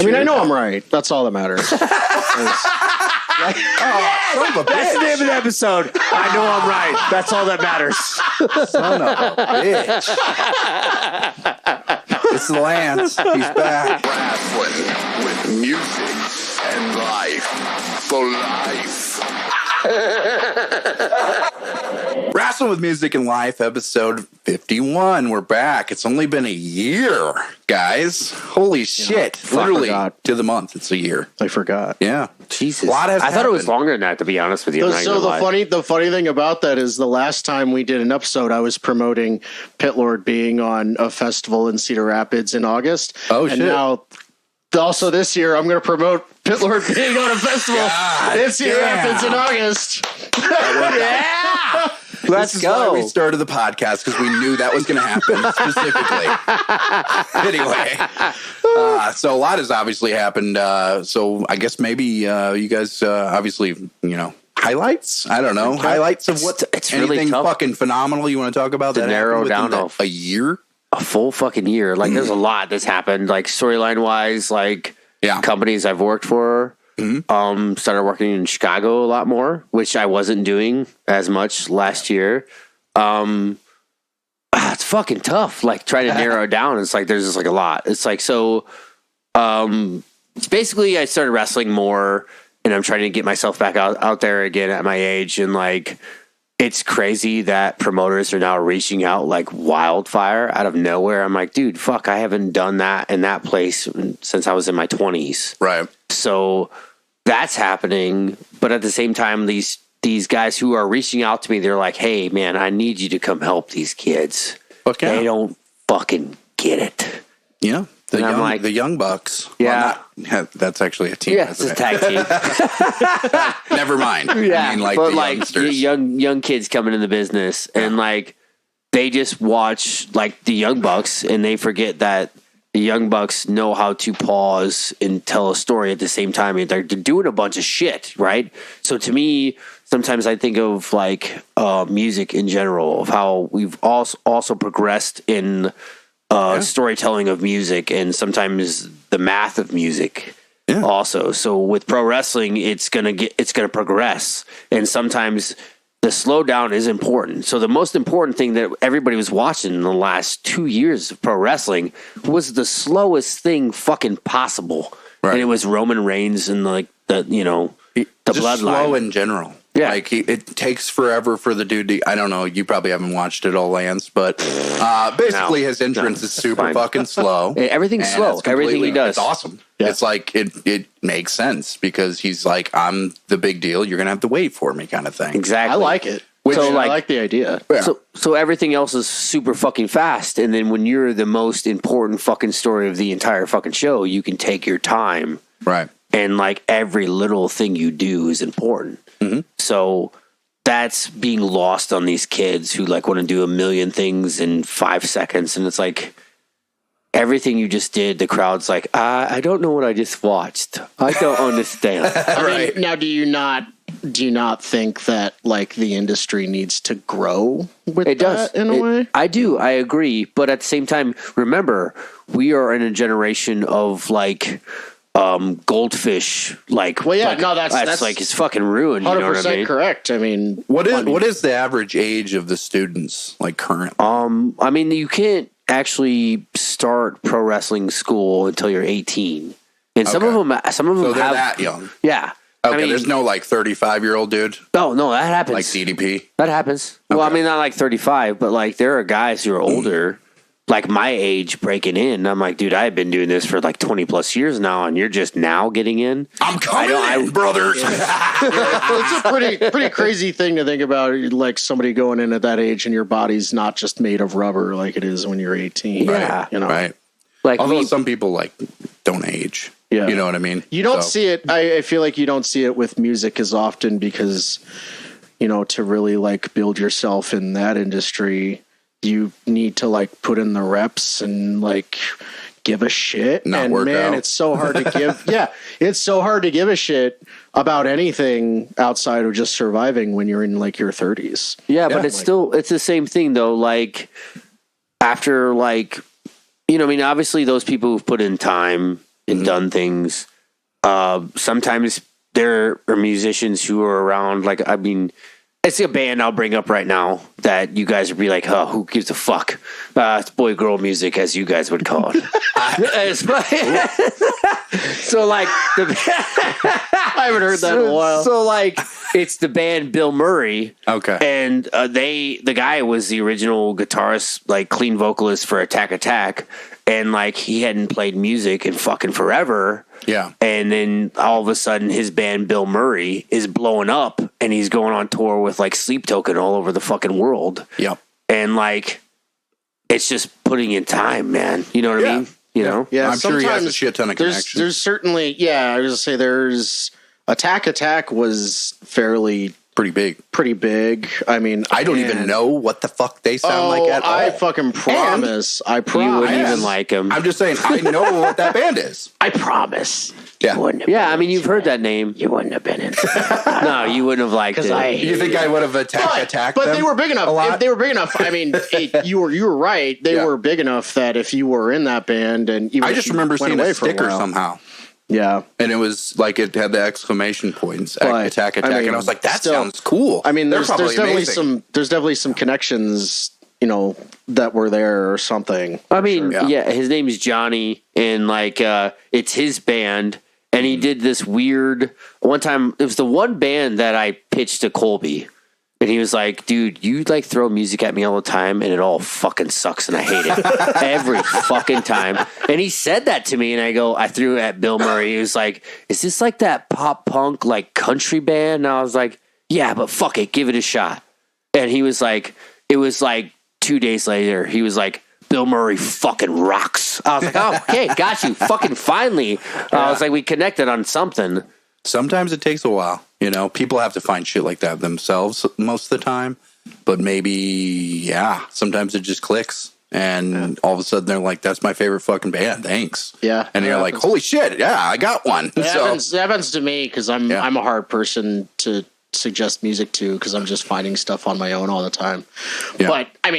I mean, I know I'm right. That's all that matters. That's the name of the episode. I know I'm right. That's all that matters. Son of a bitch. It's Lance. He's back. Wrestling with music and life for life. Wrestling with Music and Life, episode 51. We're back. It's only been a year, guys. Holy shit. Literally to the month. It's a year. I forgot. Yeah. Jesus. A lot has I thought it was happened. longer than that, to be honest with you. So the funny thing about that is the last time we did an episode, I was promoting Pit Lord being on a festival in Cedar Rapids in August. Oh, and shit. now, also this year, I'm going to promote Pit Lord being on a festival in Cedar Rapids in August. Yeah. This is why we started the podcast, because we knew that was going to happen specifically. Anyway, so a lot has obviously happened. So I guess maybe you guys obviously, highlights? I don't know. Highlights of what? It's really anything tough fucking phenomenal you want to talk about to that narrow happened down within a year? A full fucking year. Like, there's a lot that's happened, like storyline wise, like companies I've worked for. Started working in Chicago a lot more, which I wasn't doing as much last year. It's fucking tough. Like, trying to narrow it down. It's like there's just like a lot. It's like basically I started wrestling more, and I'm trying to get myself back out there again at my age. And like, it's crazy that promoters are now reaching out like wildfire out of nowhere. I'm like, dude, fuck, I haven't done that in that place since I was in my 20s. Right. So that's happening. But at the same time, these guys who are reaching out to me, they're like, hey, man, I need you to come help these kids. Okay. They don't fucking get it. Yeah. The Young Bucks. Yeah. Well, that's actually a team. Yeah, it's a tag team. Never mind. Yeah, I mean, like, but the like youngsters. young kids coming in the business, and like they just watch like the Young Bucks, and they forget that the Young Bucks know how to pause and tell a story at the same time. They're doing a bunch of shit, right? So to me, sometimes I think of like music in general, of how we've also progressed in storytelling of music, and sometimes the math of music. Yeah. Also, so with pro wrestling, it's gonna progress, and sometimes the slowdown is important. So the most important thing that everybody was watching in the last 2 years of pro wrestling was the slowest thing fucking possible, right. And it was Roman Reigns and like the bloodline. Slow in general. Yeah. Like, it takes forever for the dude to, I don't know, you probably haven't watched it all, Lance, but basically his entrance is super fucking slow. Everything's slow. Everything he does. It's awesome. Yeah. It's like, it makes sense because he's like, I'm the big deal. You're going to have to wait for me kind of thing. Exactly. I like it. I like the idea. Yeah. So everything else is super fucking fast. And then when you're the most important fucking story of the entire fucking show, you can take your time. Right. And like every little thing you do is important. Mm-hmm. So that's being lost on these kids who like want to do a million things in 5 seconds. And it's like everything you just did, the crowd's like, I don't know what I just watched. I don't understand. Right. Now, do you not think that like the industry needs to grow with that in a way? I do. I agree. But at the same time, remember, we are in a generation of like goldfish, like, that's like it's fucking ruined. 100% you know what I mean? correct. I mean, what is the average age of the students like currently? I mean, you can't actually start pro wrestling school until you're 18, and some of them so they're that young. Yeah. Okay, I mean, there's no like 35-year-old dude. No, that happens. Like DDP. That happens. Okay. Well, I mean, not like 35, but like there are guys who are older. Like my age breaking in, I'm like, dude, I've been doing this for like 20 plus years now, and you're just now getting in. I'm coming in, brothers. It's a pretty crazy thing to think about, like somebody going in at that age and your body's not just made of rubber like it is when you're 18. Yeah, right? Right. Like, although some people like don't age. Yeah, you know what I mean. You don't see it. I feel like you don't see it with music as often because, to really like build yourself in that industry, you need to like put in the reps and like give a shit. Not work out. It's so hard to give. It's so hard to give a shit about anything outside of just surviving when you're in like your 30s. Yeah, but it's the same thing though. Like after like, I mean, obviously those people who've put in time, and done things. Sometimes there are musicians who are around. Like, I mean, it's a band I'll bring up right now that you guys would be like, oh, who gives a fuck? It's boy girl music, as you guys would call it. So like, I haven't heard that in a while. So like, it's the band Bill Murray. Okay. And the guy was the original guitarist, like clean vocalist for Attack Attack. And like, he hadn't played music in fucking forever. Yeah. And then all of a sudden his band Bill Murray is blowing up and he's going on tour with like Sleep Token all over the fucking world. Yep. And like, it's just putting in time, man. You know what I mean? You know? Yeah, I'm sure he has a shit ton of connections. There's certainly, I was going to say there's Attack Attack was fairly pretty big. I mean, I don't even know what the fuck they sound like at all. I fucking promise. I promise. You wouldn't even like him. I'm just saying, I know what that band is. I promise. Yeah. Yeah, I mean, you've heard that name. You wouldn't have been in. No, you wouldn't have liked it. You think I would have attacked but them they were big enough. a lot? If they were big enough, I mean, you were right. They were big enough that if you were in that band and even I just remember seeing a sticker somehow. Yeah. And it was like it had the exclamation points, Attack Attack. I mean, and I was like, that still, sounds cool. I mean, there's definitely amazing. definitely some connections, that were there or something. I mean, his name is Johnny, and like it's his band, and he did this weird one time. It was the one band that I pitched to Colby, and he was like, "Dude, you like throw music at me all the time, and it all fucking sucks, and I hate it every fucking time." And he said that to me, and I threw it at Bill Murray. He was like, "Is this like that pop punk like country band?" And I was like, "Yeah, but fuck it, give it a shot." And he was like, it was like 2 days later, he was like, Bill Murray fucking rocks. I was like, oh, okay, got you. Fucking finally. I was like, we connected on something. Sometimes it takes a while. People have to find shit like that themselves most of the time. But maybe, sometimes it just clicks. And all of a sudden they're like, that's my favorite fucking band. Thanks. Yeah. And you're like, holy shit. Yeah, I got one. It happens to me because I'm a hard person to suggest music to because I'm just finding stuff on my own all the time. Yeah. But I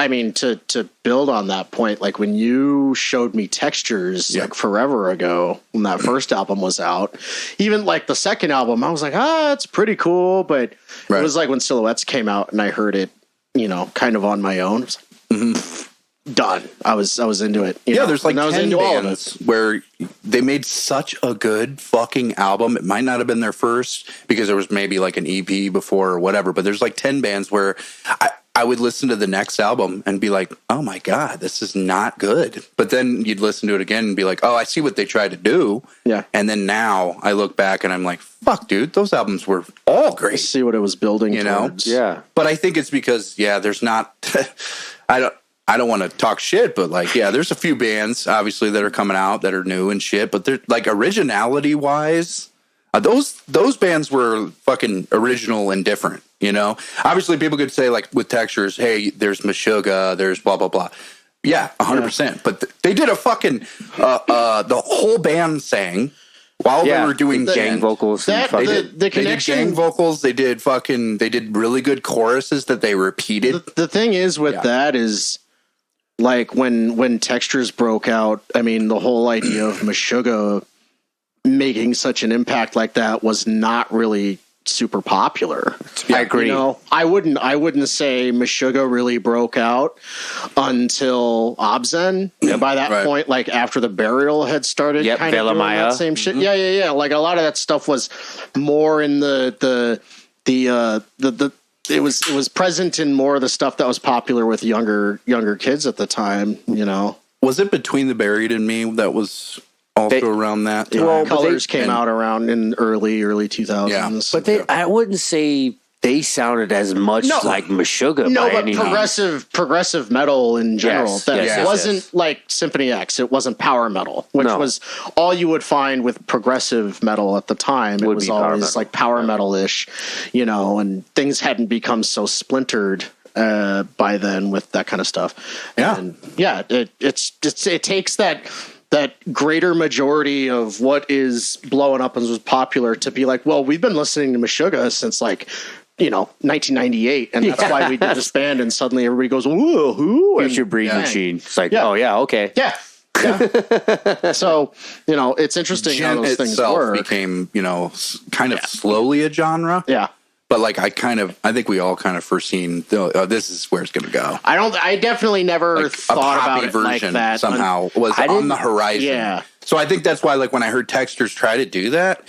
mean, to build on that point, like when you showed me Textures like forever ago when that first album was out, even like the second album, I was like, it's pretty cool. But it was like when Silhouettes came out and I heard it, kind of on my own. It was like, done. I was into it. There's like 10 bands where they made such a good fucking album. It might not have been their first because there was maybe like an EP before or whatever, but there's like 10 bands where I would listen to the next album and be like, oh my God, this is not good. But then you'd listen to it again and be like, oh, I see what they tried to do. Yeah. And then now I look back and I'm like, fuck, dude, those albums were all great. I see what it was building towards. Yeah. But I think it's because, there's not, I don't want to talk shit, but like, there's a few bands obviously that are coming out that are new and shit, but they're like originality wise, those bands were fucking original and different. Obviously people could say like with Textures, hey, there's Meshuggah, there's blah, blah, blah. Yeah, 100%. But they did a fucking, the whole band sang while they were doing gang vocals. The connection. They did gang vocals. They did really good choruses that they repeated. The thing is with that is like when Textures broke out, I mean, the whole idea of Meshuggah making such an impact like that was not really super popular. I agree. I wouldn't say Meshuggah really broke out until Obzen. By that point, like after the Burial had started kind of doing that same shit. Mm-hmm. Yeah. Like a lot of that stuff was more in the it was present in more of the stuff that was popular with younger kids at the time, Was it Between the Buried and Me that was also around that time? Well, Colors came out around in early 2000s. Yeah. But I wouldn't say they sounded as much like Meshuggah. No, but progressive metal in general. That wasn't like Symphony X. It wasn't power metal, which was all you would find with progressive metal at the time. It was always like power metal-ish, and things hadn't become so splintered by then with that kind of stuff. Yeah. And it takes that greater majority of what is blowing up and was popular to be like, well, we've been listening to Meshuggah since like, 1998, and that's why we did this band, and suddenly everybody goes, whoa, who? Here's your breed machine. It's like, oh yeah, okay. Yeah. So, it's interesting how Gent those things itself work. became, kind of slowly a genre. Yeah. But like, I think we all kind of foreseen, this is where it's going to go. I definitely never Like thought a about poppy it like version that. somehow was on the horizon. Yeah. So I think that's why, like, when I heard Texters try to do that,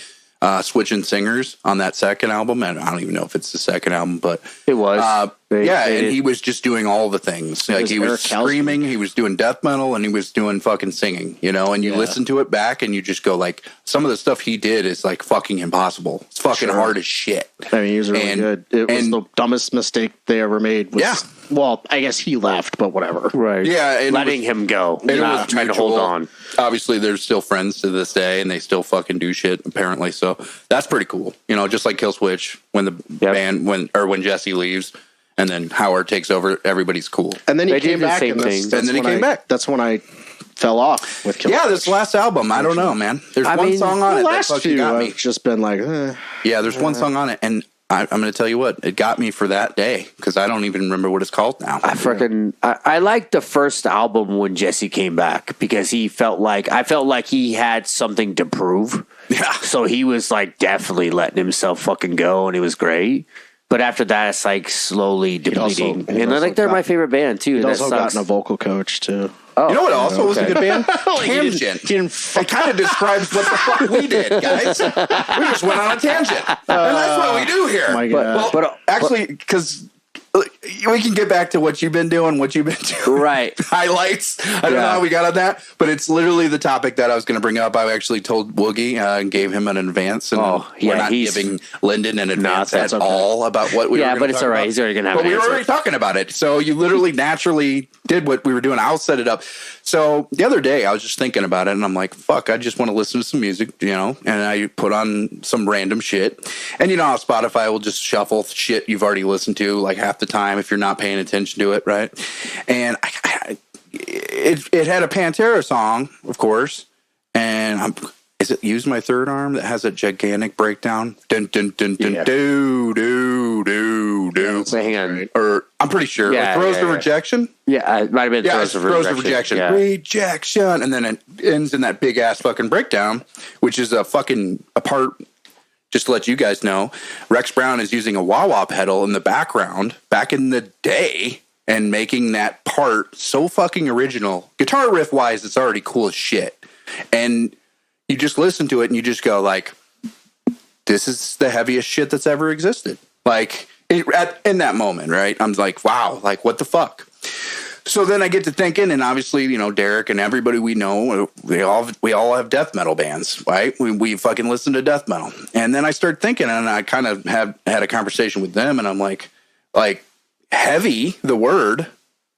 switching singers on that second album, and I don't even know if it's the second album, but It was. and he was just doing all the things. Like, he was Eric Kelsey. screaming, he was doing death metal, and he was doing fucking singing, and you listen to it back and you just go, like, some of the stuff he did is like fucking impossible. It's fucking hard as shit. I mean, he was really good. It was the dumbest mistake they ever made. Well, I guess he left, but whatever. Right. Yeah, and letting him go. it Not was trying to hold mutual. on. Obviously, they're still friends to this day, and they still fucking do shit apparently. So that's pretty cool. Just like Killswitch when the band when Jesse leaves, and then Howard takes over. Everybody's cool. And then he They did came the back, same and thing. And then he came back. That's when I fell off with Killswitch. Yeah, this last album, I don't know, man. There's I one mean, song on The it that last fucking few, got me. I've just been like, Yeah, there's one song on it, and I'm going to tell you what, it got me for that day because I don't even remember what it's called now. I liked the first album when Jesse came back because I felt like he had something to prove. Yeah. So he was like definitely letting himself fucking go, and it was great. But after that, it's like slowly depleting. he'd And also they're my favorite band too. he'd That also sucks. gotten a vocal coach, too. You know what also was a okay. good band? He Tangent. didn't It kind of describes what the fuck we did, guys. We just went on a tangent. And that's what we do here. my God. Well, actually, because we can get back to what you've been doing, Right. Highlights. I don't know how we got on that, but it's literally the topic that I was going to bring up. I actually told Woogie and gave him an advance. And we're not giving Lyndon an advance at all about what we were Yeah, gonna but it's talk all right. about. He's already going to have But an we were answer. already talking about it. So you literally naturally did what we were doing. I'll set it up. So the other day I was just thinking about it and I'm like, fuck, I just want to listen to some music, and I put on some random shit. And how Spotify will just shuffle shit you've already listened to like half the time if you're not paying attention to it, right? And it had a Pantera song, of course, and is it Use My Third Arm that has a gigantic breakdown? Dun dun dun dun do do do do. Wait, hang on. Or I'm pretty sure. Yeah, Throws yeah, the yeah. Rejection. Yeah, it might have been Yeah, Throws of Throws the Rejection. Rejection. Yeah. Rejection. And then it ends in that big ass fucking breakdown, which is a part. Just to let you guys know, Rex Brown is using a wah-wah pedal in the background back in the day and making that part so fucking original. Guitar riff wise, it's already cool as shit. And you just listen to it and you just go like, this is the heaviest shit that's ever existed. Like in that moment, right? I'm like, wow, like what the fuck? So then I get to thinking, and obviously, Derek and everybody we know, we all have death metal bands, right? We fucking listen to death metal. And then I start thinking, and I kind of had a conversation with them, and I'm like heavy, the word,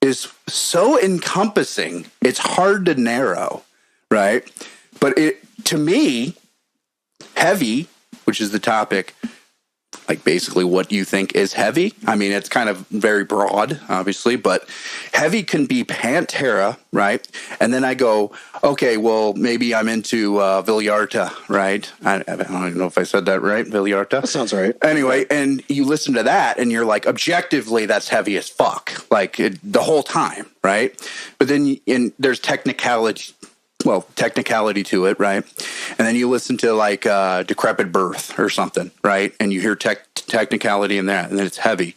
is so encompassing. It's hard to narrow, right? But to me, heavy, which is the topic, like basically what you think is heavy. I mean, it's kind of very broad, obviously, but heavy can be Pantera, right? And then I go, okay, well, maybe I'm into Villarta, right? I don't even know if I said that right, Villarta. That sounds right. Anyway, and you listen to that and you're like, objectively, that's heavy as fuck, like the whole time, right? But then there's technicality to it, right? And then you listen to like Decrepit Birth or something, right? And you hear technicality in that, and then it's heavy.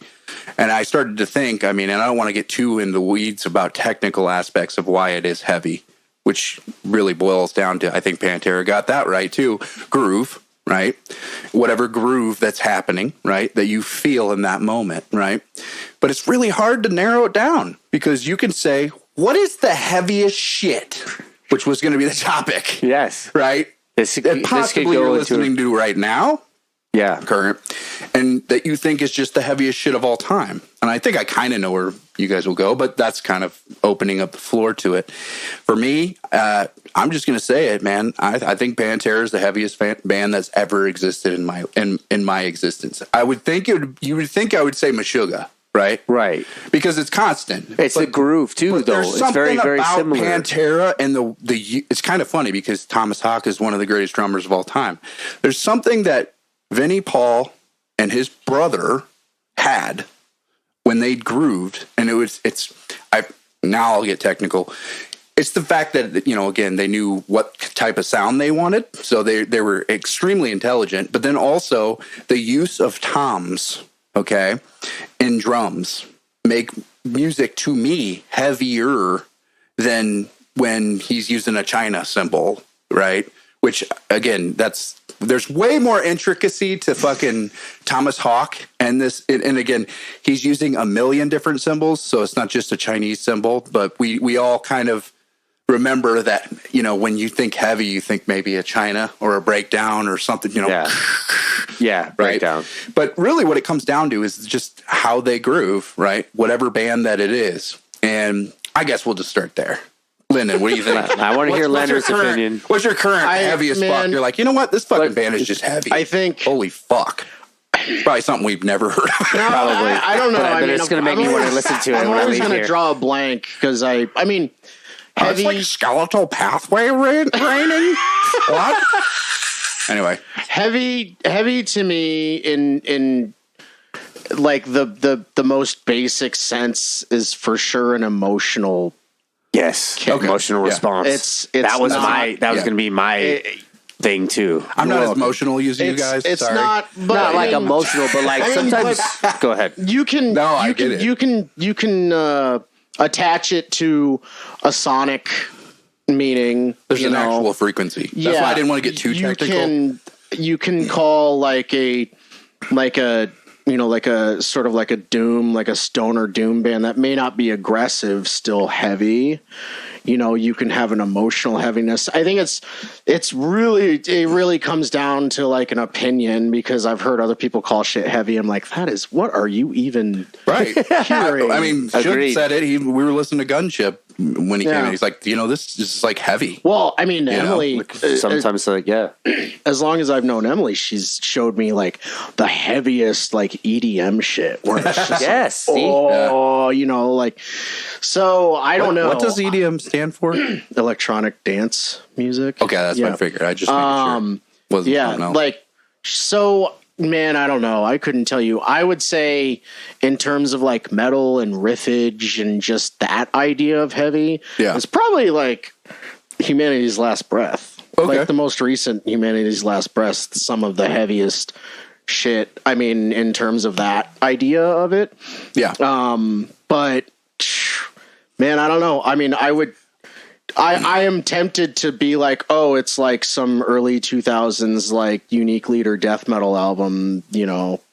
And I started to think, I mean, and I don't want to get too in the weeds about technical aspects of why it is heavy, which really boils down to, I think Pantera got that right too, groove, right? Whatever groove that's happening, right? That you feel in that moment, right? But it's really hard to narrow it down because you can say, what is the heaviest shit? Which was going to be the topic. Yes. Right? That possibly you're listening to right now. Yeah. Current. And that you think is just the heaviest shit of all time. And I think I kind of know where you guys will go, but that's kind of opening up the floor to it. For me, I'm just going to say it, man. I think Pantera is the heaviest band that's ever existed in my existence. I would think you would think I would say Meshuggah. Right. Because it's constant. It's the groove too, though. There's It's very, very about similar. Pantera and the it's kind of funny because Thomas Hawk is one of the greatest drummers of all time. There's something that Vinnie Paul and his brother had when they grooved, and now I'll get technical. it's the fact that, again, they knew what type of sound they wanted. So they were extremely intelligent. But then also the use of toms, okay, in drums make music to me heavier than when he's using a China cymbal, right? Which, again, there's way more intricacy to fucking Thomas Hawk. And again, he's using a million different cymbals. So it's not just a Chinese cymbal, but we all kind of remember that, when you think heavy, you think maybe a China or a breakdown or something, Yeah, breakdown. Right? But really what it comes down to is just how they groove, right? Whatever band that it is. And I guess we'll just start there. Lyndon, what do you think? I want to hear Leonard's opinion. What's your current heaviest fuck? You're like, you know what? This fucking band is just heavy. I think. Holy fuck. Probably something we've never heard of. No, Probably. I don't know. But it's going to make me want to listen to it I'm when I always leave going to here. draw a blank because heavy. It's like skeletal pathway raining. What? Anyway, heavy to me in like the most basic sense is for sure an emotional. Yes, emotional response. It's that was not, going to be my thing too. I'm not as emotional as you guys. It's Sorry. not, but Not like emotional, but like sometimes. Go ahead. You can. No, you I can, get it. You can attach it to a sonic meaning. There's an actual frequency. That's why I didn't want to get too technical. You can call like a sort of like a doom, like a stoner doom band that may not be aggressive, still heavy. You can have an emotional heaviness. I think it really comes down to like an opinion, because I've heard other people call shit heavy. I'm like, what are you even hearing? I mean, Shug said it. We were listening to Gunship when he came in. He's like, this is like heavy. Well, I mean, Emily, sometimes like, yeah. As long as I've known Emily, she's showed me like the heaviest like EDM shit. Where it's just yes. like, so I don't know. What does EDM stand for? Electronic dance music. Okay, that's what I figured. I just making sure. Wasn't something else. Like, so, man, I don't know. I couldn't tell you. I would say in terms of like metal and riffage and just that idea of heavy, it's probably like Humanity's Last Breath. Okay. Like the most recent Humanity's Last Breath, some of the heaviest shit. I mean, in terms of that idea of it. Yeah. But man, I don't know. I mean, I am tempted to be like, oh, it's like some early 2000s like Unique Leader death metal album,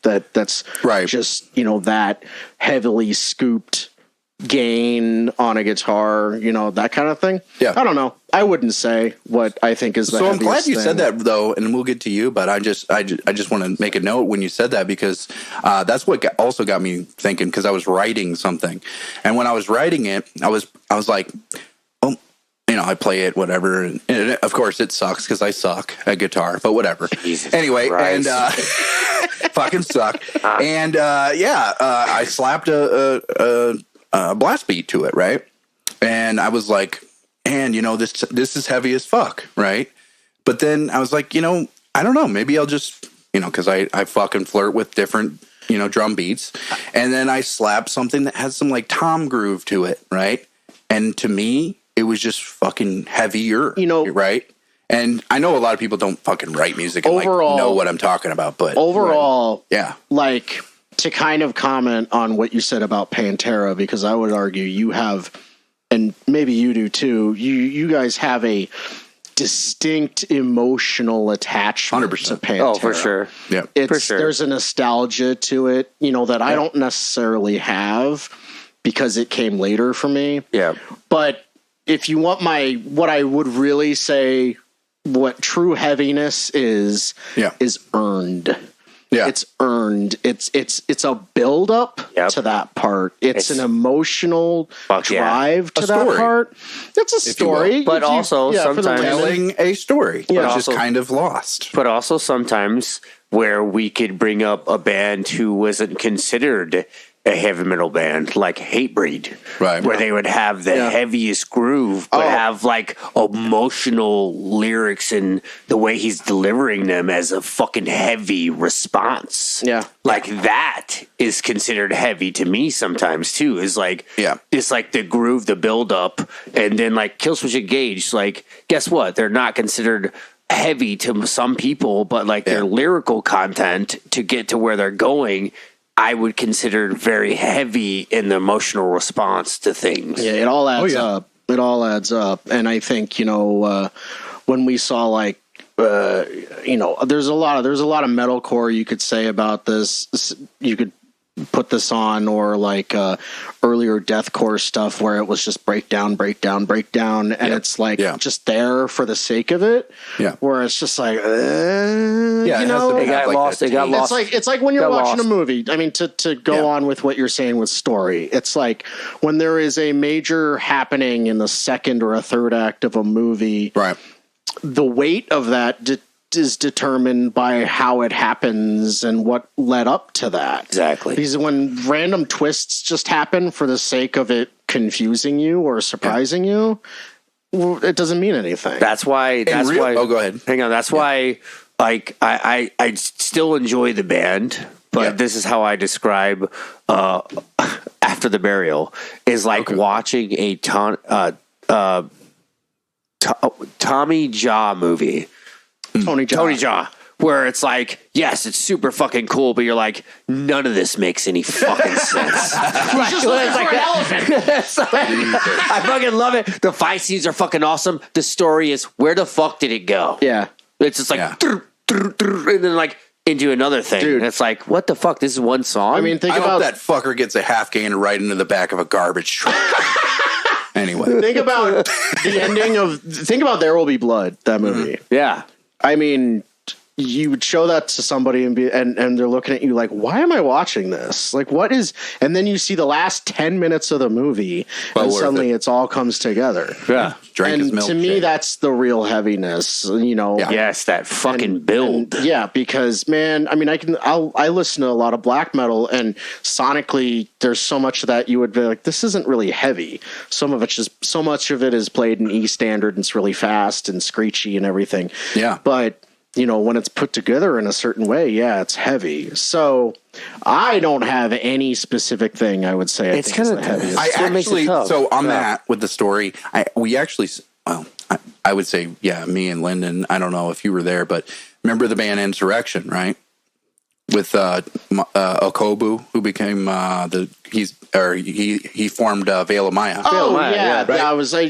that's right. Just, that heavily scooped gain on a guitar, that kind of thing. Yeah. I don't know. I wouldn't say what I think is the So I'm glad you thing. said that, though, and we'll get to you. But I just want to make a note when you said that, because that's what also got me thinking, because I was writing something, and when I was writing it, I was like, oh, I play it, whatever, and of course it sucks because I suck at guitar, but whatever. Jesus anyway, Christ. and fucking suck, and I slapped a blast beat to it, right, and I was like, and this is heavy as fuck, right? But then I was like, I don't know, maybe I'll just, because I fucking flirt with different, drum beats, and then I slap something that has some like tom groove to it, right? And to me, it was just fucking heavier, right? And I know a lot of people don't fucking write music and overall, know what I'm talking about, but overall, yeah, like to kind of comment on what you said about Pantera, because I would argue you have, and maybe you do too, you guys have a distinct emotional attachment 100%. to Pantera. Oh, for sure. yeah, For sure. There's a nostalgia to it, that I don't necessarily have because it came later for me. Yeah. But if you want what I would really say, what true heaviness is earned. yeah, It's earned. It's a build up to that part. It's an emotional drive to that story. part. It's a story, But also sometimes telling a story, which is also kind of lost. But also sometimes where we could bring up a band who wasn't considered a heavy metal band like Hatebreed, Right. where they would have the heaviest groove, but have like emotional lyrics and the way he's delivering them as a fucking heavy response. Yeah. Like that is considered heavy to me sometimes too. Is like, it's like the groove, the build up, and then like Killswitch Engage. Like, guess what? They're not considered heavy to some people, but like their lyrical content to get to where they're going, I would consider very heavy in the emotional response to things. Yeah, it all adds up. It all adds up. And I think, when we saw like, there's a lot of metalcore you could say about this. You could put this on, or like earlier deathcore stuff where it was just breakdown, and it's like just there for the sake of it. Yeah, where it's just like, it got lost. It's like when you're watching a movie. I mean, to go on with what you're saying with story, it's like when there is a major happening in the second or a third act of a movie. Right. The weight of that is determined by how it happens and what led up to that. Exactly. Because when random twists just happen for the sake of it confusing you or surprising you, it doesn't mean anything. That's why. Oh, go ahead. Hang on. That's why. Like I still enjoy the band, but this is how I describe After the Burial is like watching a Tommy Jaw movie. Tony Jaa, where it's like, yes, it's super fucking cool, but you're like, none of this makes any fucking sense. He's just looking for an elephant. I fucking love it. The fight scenes are fucking awesome. The story is, where the fuck did it go? Yeah. It's just like, and then like into another thing. Dude. And it's like, what the fuck? This is one song? I mean, I hope that fucker gets a half gainer right into the back of a garbage truck. Anyway. Think about the ending of, There Will Be Blood, that movie. Yeah. I mean, you would show that to somebody and they're looking at you like, why am I watching this? Like, what is, and then you see the last 10 minutes of the movie and suddenly it's all comes together. Yeah. And to me, that's the real heaviness, Yes, that fucking build. Because man, I mean, I listen to a lot of black metal, and sonically there's so much of that you would be like, this isn't really heavy. So much of it is played in E standard and it's really fast and screechy and everything. Yeah. But when it's put together in a certain way, it's heavy. So I don't have any specific thing I would say. It's kind of the heaviest. That with the story, I would say, me and Lyndon, I don't know if you were there, but remember the band Insurrection, right? With Okobu, who became he formed Veil of Maya. Oh yeah, right?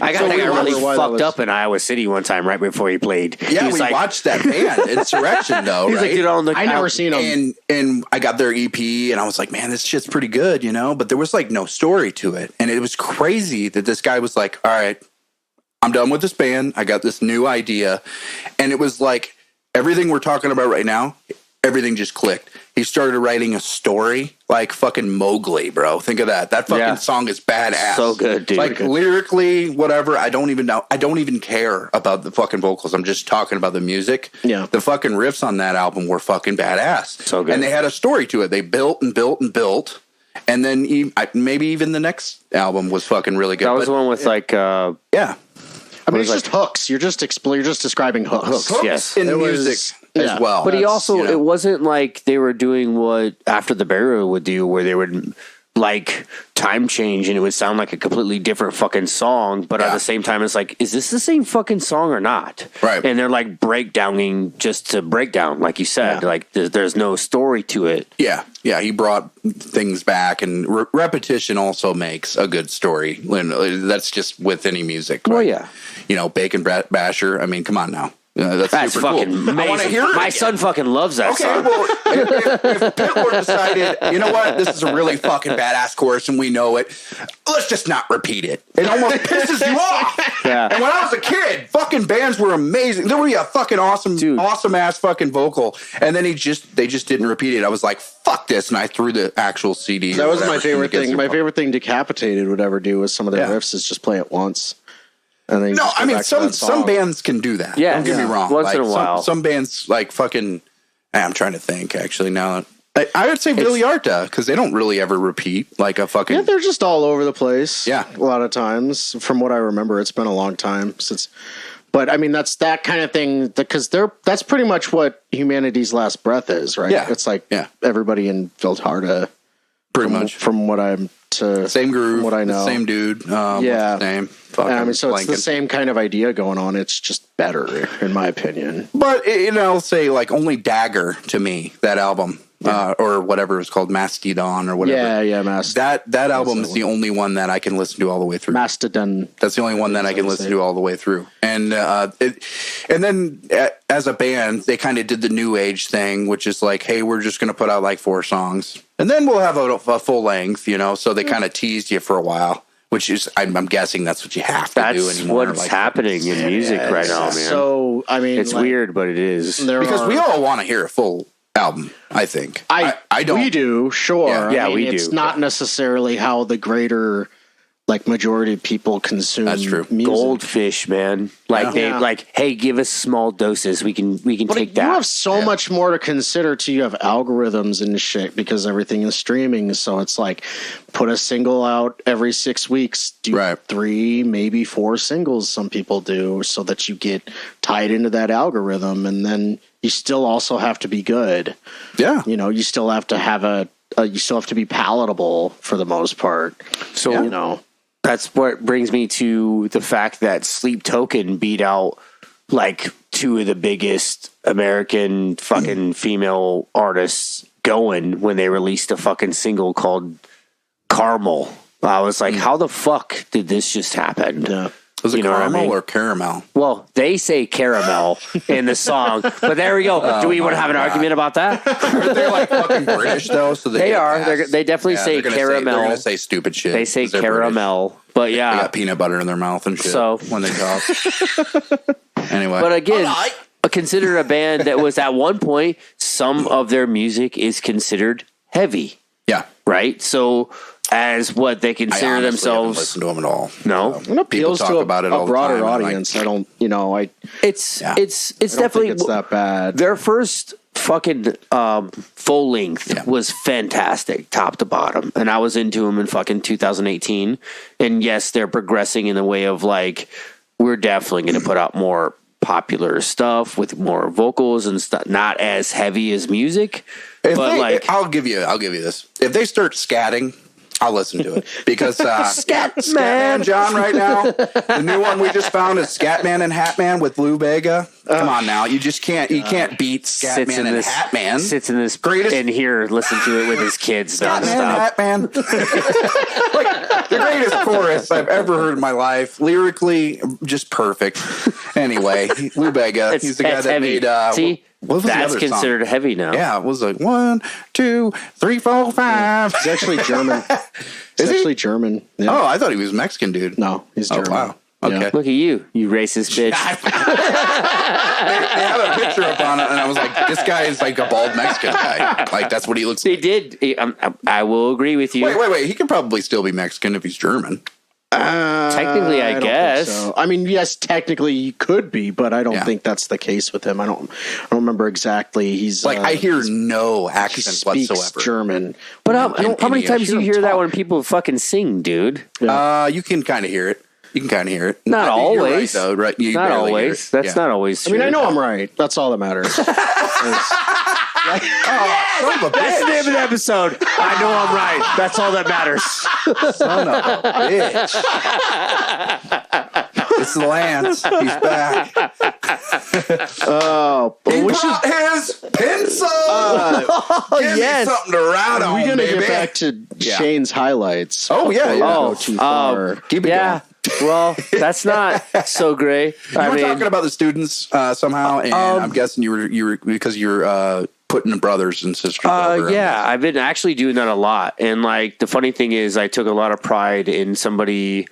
I got really fucked up in Iowa City one time right before he played. Yeah, we watched that band Insurrection though. He's right? like, I never seen them, and I got their EP, and I was like, man, this shit's pretty good, But there was like no story to it, and it was crazy that this guy was like, all right, I'm done with this band. I got this new idea, and it was like everything we're talking about right now. Everything just clicked. He started writing a story like fucking Mowgli, bro. Think of that. That fucking song is badass. So good, dude. Like lyrically, whatever. I don't even know. I don't even care about the fucking vocals. I'm just talking about the music. Yeah. The fucking riffs on that album were fucking badass. So good. And they had a story to it. They built and built and built. And then maybe even the next album was fucking really good. That was the one with like, yeah. I mean, it's just hooks. You're just describing hooks. Yes. In music as well. But he also, it wasn't like they were doing what After the Burial would do, where they would like time change and it would sound like a completely different fucking song. But at the same time, it's like, is this the same fucking song or not? Right. And they're like breakdowning just to break down, like you said. Yeah. Like there's no story to it. Yeah. Yeah. He brought things back, and repetition also makes a good story. That's just with any music. Right? Well, yeah. Bacon Basher. I mean, come on now. That's super fucking cool. amazing. I want to hear it. My son fucking loves that song. Well, if Pitbull decided, you know what, this is a really fucking badass chorus and we know it, let's just not repeat it. It almost pisses you off. Yeah. And when I was a kid, fucking bands were amazing. There would be a fucking awesome ass fucking vocal, and then they just didn't repeat it. I was like, fuck this, and I threw the actual CD. That was my favorite thing. My favorite thing Decapitated would ever do was some of their riffs is just play it once. And no, I mean some bands can do that. Yeah, don't get me wrong. Once in a while, some bands like fucking. I'm trying to think. Actually, now I would say Villarta, because they don't really ever repeat like a fucking. Yeah, they're just all over the place. Yeah. A lot of times. From what I remember, it's been a long time since. But I mean, that's that kind of thing because that's pretty much what humanity's last breath is, right? Yeah. It's like everybody in Villarta, pretty much from what I'm to same groove, from what I know, same dude, same. I mean, so it's the same kind of idea going on. It's just better, in my opinion. But I'll say like only Dagger to me, that album. Or whatever it's called, Mastodon or whatever. Yeah, That album is the only one that I can listen to all the way through. Mastodon. That's the only one that I can listen to all the way through. And then as a band, they kind of did the new age thing, which is like, hey, we're just going to put out like 4 songs, and then we'll have a full length, So they kind of teased you for a while. Which is, I'm guessing that's what you have to do anymore. That's what's happening in music right now, man. So, I mean, it's weird, but it is. Because we all want to hear a full album, I think. I don't. We do, sure. Yeah, I mean, we do. It's not necessarily how the greater, majority of people consume That's true. music. Goldfish, man. Hey, give us small doses. We can take that. You have so much more to consider too. You have algorithms and shit because everything is streaming. So it's like put a single out every 6 weeks, do 3, maybe 4 singles. Some people do so that you get tied into that algorithm, and then you still also have to be good. Yeah. You still have to have you still have to be palatable for the most part. So, that's what brings me to the fact that Sleep Token beat out 2 of the biggest American fucking female artists going when they released a fucking single called Caramel. I was like, how the fuck did this just happen? Yeah. Was it caramel or caramel? Well, they say caramel in the song, but there we go. Do we want to have an argument about that? They're like fucking British though, so they are. They definitely say caramel. They're gonna say stupid shit. They say caramel, British. But yeah, they got peanut butter in their mouth and shit when they talk. Anyway, but again, consider a band that was at one point some of their music is considered heavy. Yeah. Right. So. As what they consider themselves. Listen to them at all. No, it appeals to a broader audience. I don't, It's definitely it's that bad. Their first fucking full length was fantastic, top to bottom, and I was into them in fucking 2018. And yes, they're progressing in the way of we're definitely going to put out more popular stuff with more vocals and stuff, not as heavy as music. I'll give you this. If they start scatting, I'll listen to it because Scatman John right now. The new one we just found is Scatman and Hatman with Lou Bega. Come on now, you can't beat Scatman and Hatman. Sits in this in here, listen to it with his kids. Scatman and Hatman, the greatest chorus I've ever heard in my life. Lyrically, just perfect. Anyway, Lou Bega, he's the guy that made. See. That's considered heavy now. Yeah, it was 1, 2, 3, 4, 5. He's actually German. He's actually German. Yeah. Oh, I thought he was Mexican, dude. No, he's German. Oh, wow. Okay. Yeah. Look at you racist bitch. They have a picture up on it, and I was like, this guy is like a bald Mexican guy. That's what he looks like. They did. I will agree with you. Wait. He could probably still be Mexican if he's German. Technically, I guess. So. I mean, yes, technically he could be, but I don't think that's the case with him. I don't remember exactly. He's I hear no accent whatsoever. German. But how many times do you hear that when people fucking sing, dude? Yeah. You can kind of hear it. Not always. You're right, though, right? You not always. That's not always true. I mean, I know I'm right. That's all that matters. That's the name of the episode. I know I'm right. That's all that matters. Son of a bitch. It's Lance. He's back. He brought his pencil. Give me something to write on, we're gonna baby. get back to Shane's highlights. Oh yeah. Go too far. Keep it going. Well, that's not so great. You were talking about the students somehow, and I'm guessing you were because you're putting brothers and sisters over. Yeah, I've been actually doing that a lot. And the funny thing is I took a lot of pride in somebody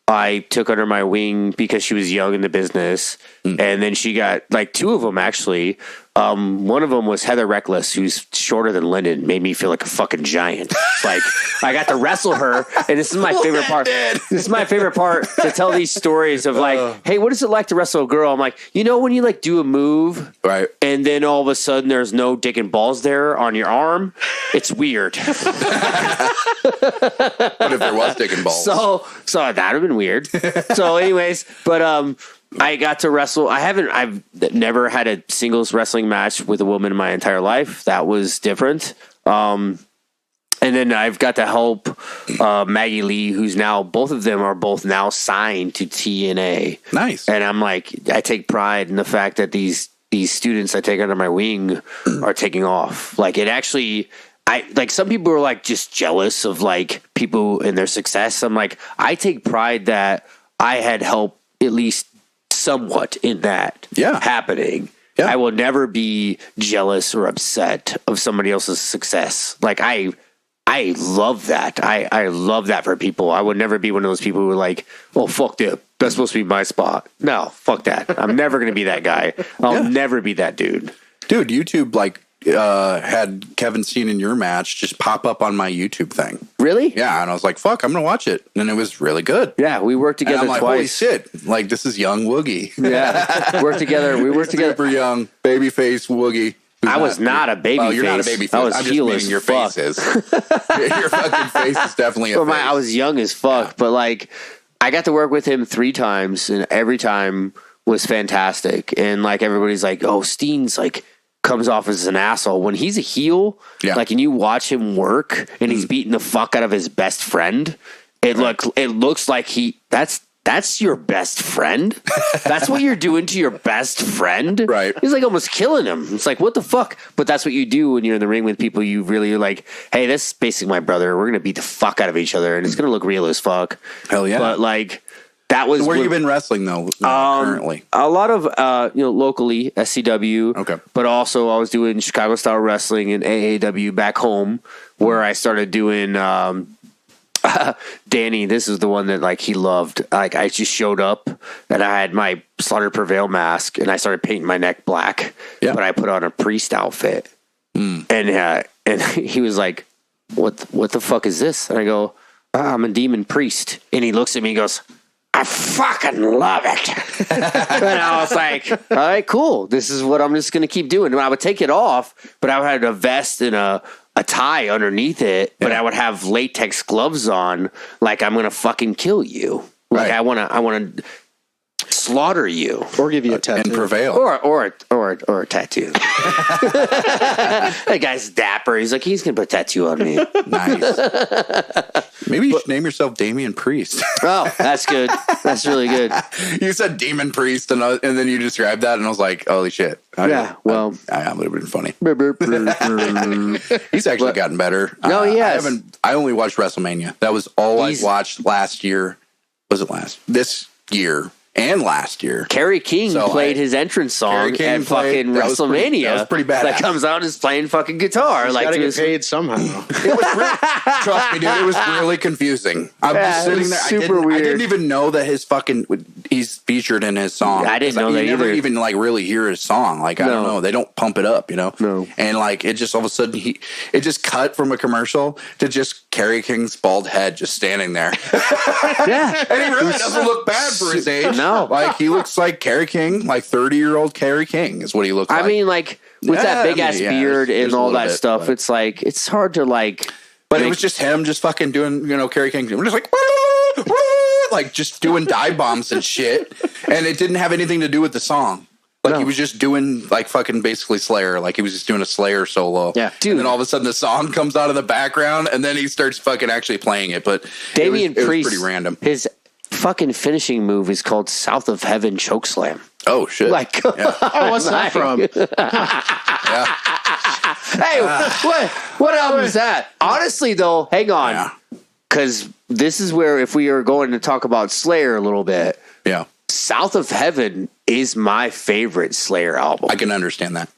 I took under my wing because she was young in the business. And then she got 2 of them actually One of them was Heather Reckless, who's shorter than Lyndon, made me feel like a fucking giant. It's like I got to wrestle her, and this is my favorite part. This is my favorite part to tell these stories of like, hey, what is it like to wrestle a girl? I'm like, you know, when you like do a move, right, and then all of a sudden there's no dick and balls there on your arm, it's weird. What if there was dick and balls? So that'd have been weird. So, anyways, but I got to wrestle. I've never had a singles wrestling match with a woman in my entire life. That was different. And then I've got to help Maggie Lee, who's now, both of them are both now signed to TNA. Nice. And I'm like, I take pride in the fact that these students I take under my wing are taking off. Like, it actually, some people are like just jealous of like people and their success. I'm like, I take pride that I had helped at least somewhat in that happening. Yeah. I will never be jealous or upset of somebody else's success. Like I love that. I love that for people. I would never be one of those people who are like, oh, fuck that. That's supposed to be my spot. No, fuck that. I'm never going to be that guy. I'll never be that dude. Dude, YouTube had Kevin Steen in your match just pop up on my YouTube thing. Really? Yeah, and I was like, fuck, I'm going to watch it. And it was really good. Yeah, we worked together and I'm like, twice. Holy shit. Like, this is young Woogie. Yeah, worked together. We worked together. Super young, babyface Woogie. I was not a baby face. You're not a baby face. I was I'm just heel meaning as your fuck. face is. Your fucking face is definitely a face. I was young as fuck, but like, I got to work with him 3 times, and every time was fantastic. And like, everybody's like, oh, Steen's like, comes off as an asshole when he's a heel. Yeah. Like, and you watch him work and he's beating the fuck out of his best friend. It looks like that's your best friend. That's what you're doing to your best friend. Right. He's like almost killing him. It's like, what the fuck? But that's what you do when you're in the ring with people. You really are like, hey, this is basically my brother. We're going to beat the fuck out of each other and it's going to look real as fuck. Hell yeah. But like, that was where you been wrestling though currently? A lot of locally SCW. Okay. But also I was doing Chicago style wrestling and AAW back home where I started doing Danny, this is the one that like he loved. Like I just showed up and I had my Slaughter Prevail mask and I started painting my neck black. Yeah. But I put on a priest outfit. And he was like, What the fuck is this? And I go, I'm a demon priest. And he looks at me and goes, I fucking love it. And I was like, all right, cool. This is what I'm just going to keep doing. And I would take it off, but I would have a vest and a tie underneath it, but I would have latex gloves on like I'm going to fucking kill you. Like I want to slaughter you. Or give you a tattoo. And prevail. Or a tattoo. That guy's dapper. He's like, he's going to put a tattoo on me. Nice. Maybe you should name yourself Damian Priest. Oh, that's good. That's really good. You said Demon Priest, and then you described that, and I was like, holy shit. That would have been funny. He's actually gotten better. No, he has. I only watched WrestleMania. That was all I watched last year. Was it this year? And last year, Kerry King played his entrance song at fucking WrestleMania. That was pretty badass. That comes out and is playing fucking guitar. He's gotta get paid somehow. It was trust me, dude. It was really confusing. I'm just sitting there. Super weird. I didn't even know that he's featured in his song. I didn't know that either. You never even like really hear his song. Like I don't know. They don't pump it up, you know. No. And like it just all of a sudden it just cut from a commercial to just Kerry King's bald head just standing there. Yeah, and he really doesn't look bad for his age. No. Like he looks like Kerry King, like 30-year-old Kerry King is what he looks like. I mean, like with that big ass beard and all that stuff, it's like it's hard to like. But it was just him, just fucking doing, Kerry King. We're just like just doing dive bombs and shit, and it didn't have anything to do with the song. Like he was just doing like fucking basically Slayer. Like he was just doing a Slayer solo. Yeah, dude. And then all of a sudden the song comes out of the background, and then he starts fucking actually playing it. But Damian Priest, it was pretty random. His fucking finishing move is called South of Heaven Chokeslam. Oh shit! Like, oh, what's that from? Hey, what album is that? Honestly, though, hang on, because this is where if we are going to talk about Slayer a little bit, South of Heaven is my favorite Slayer album. I can understand that.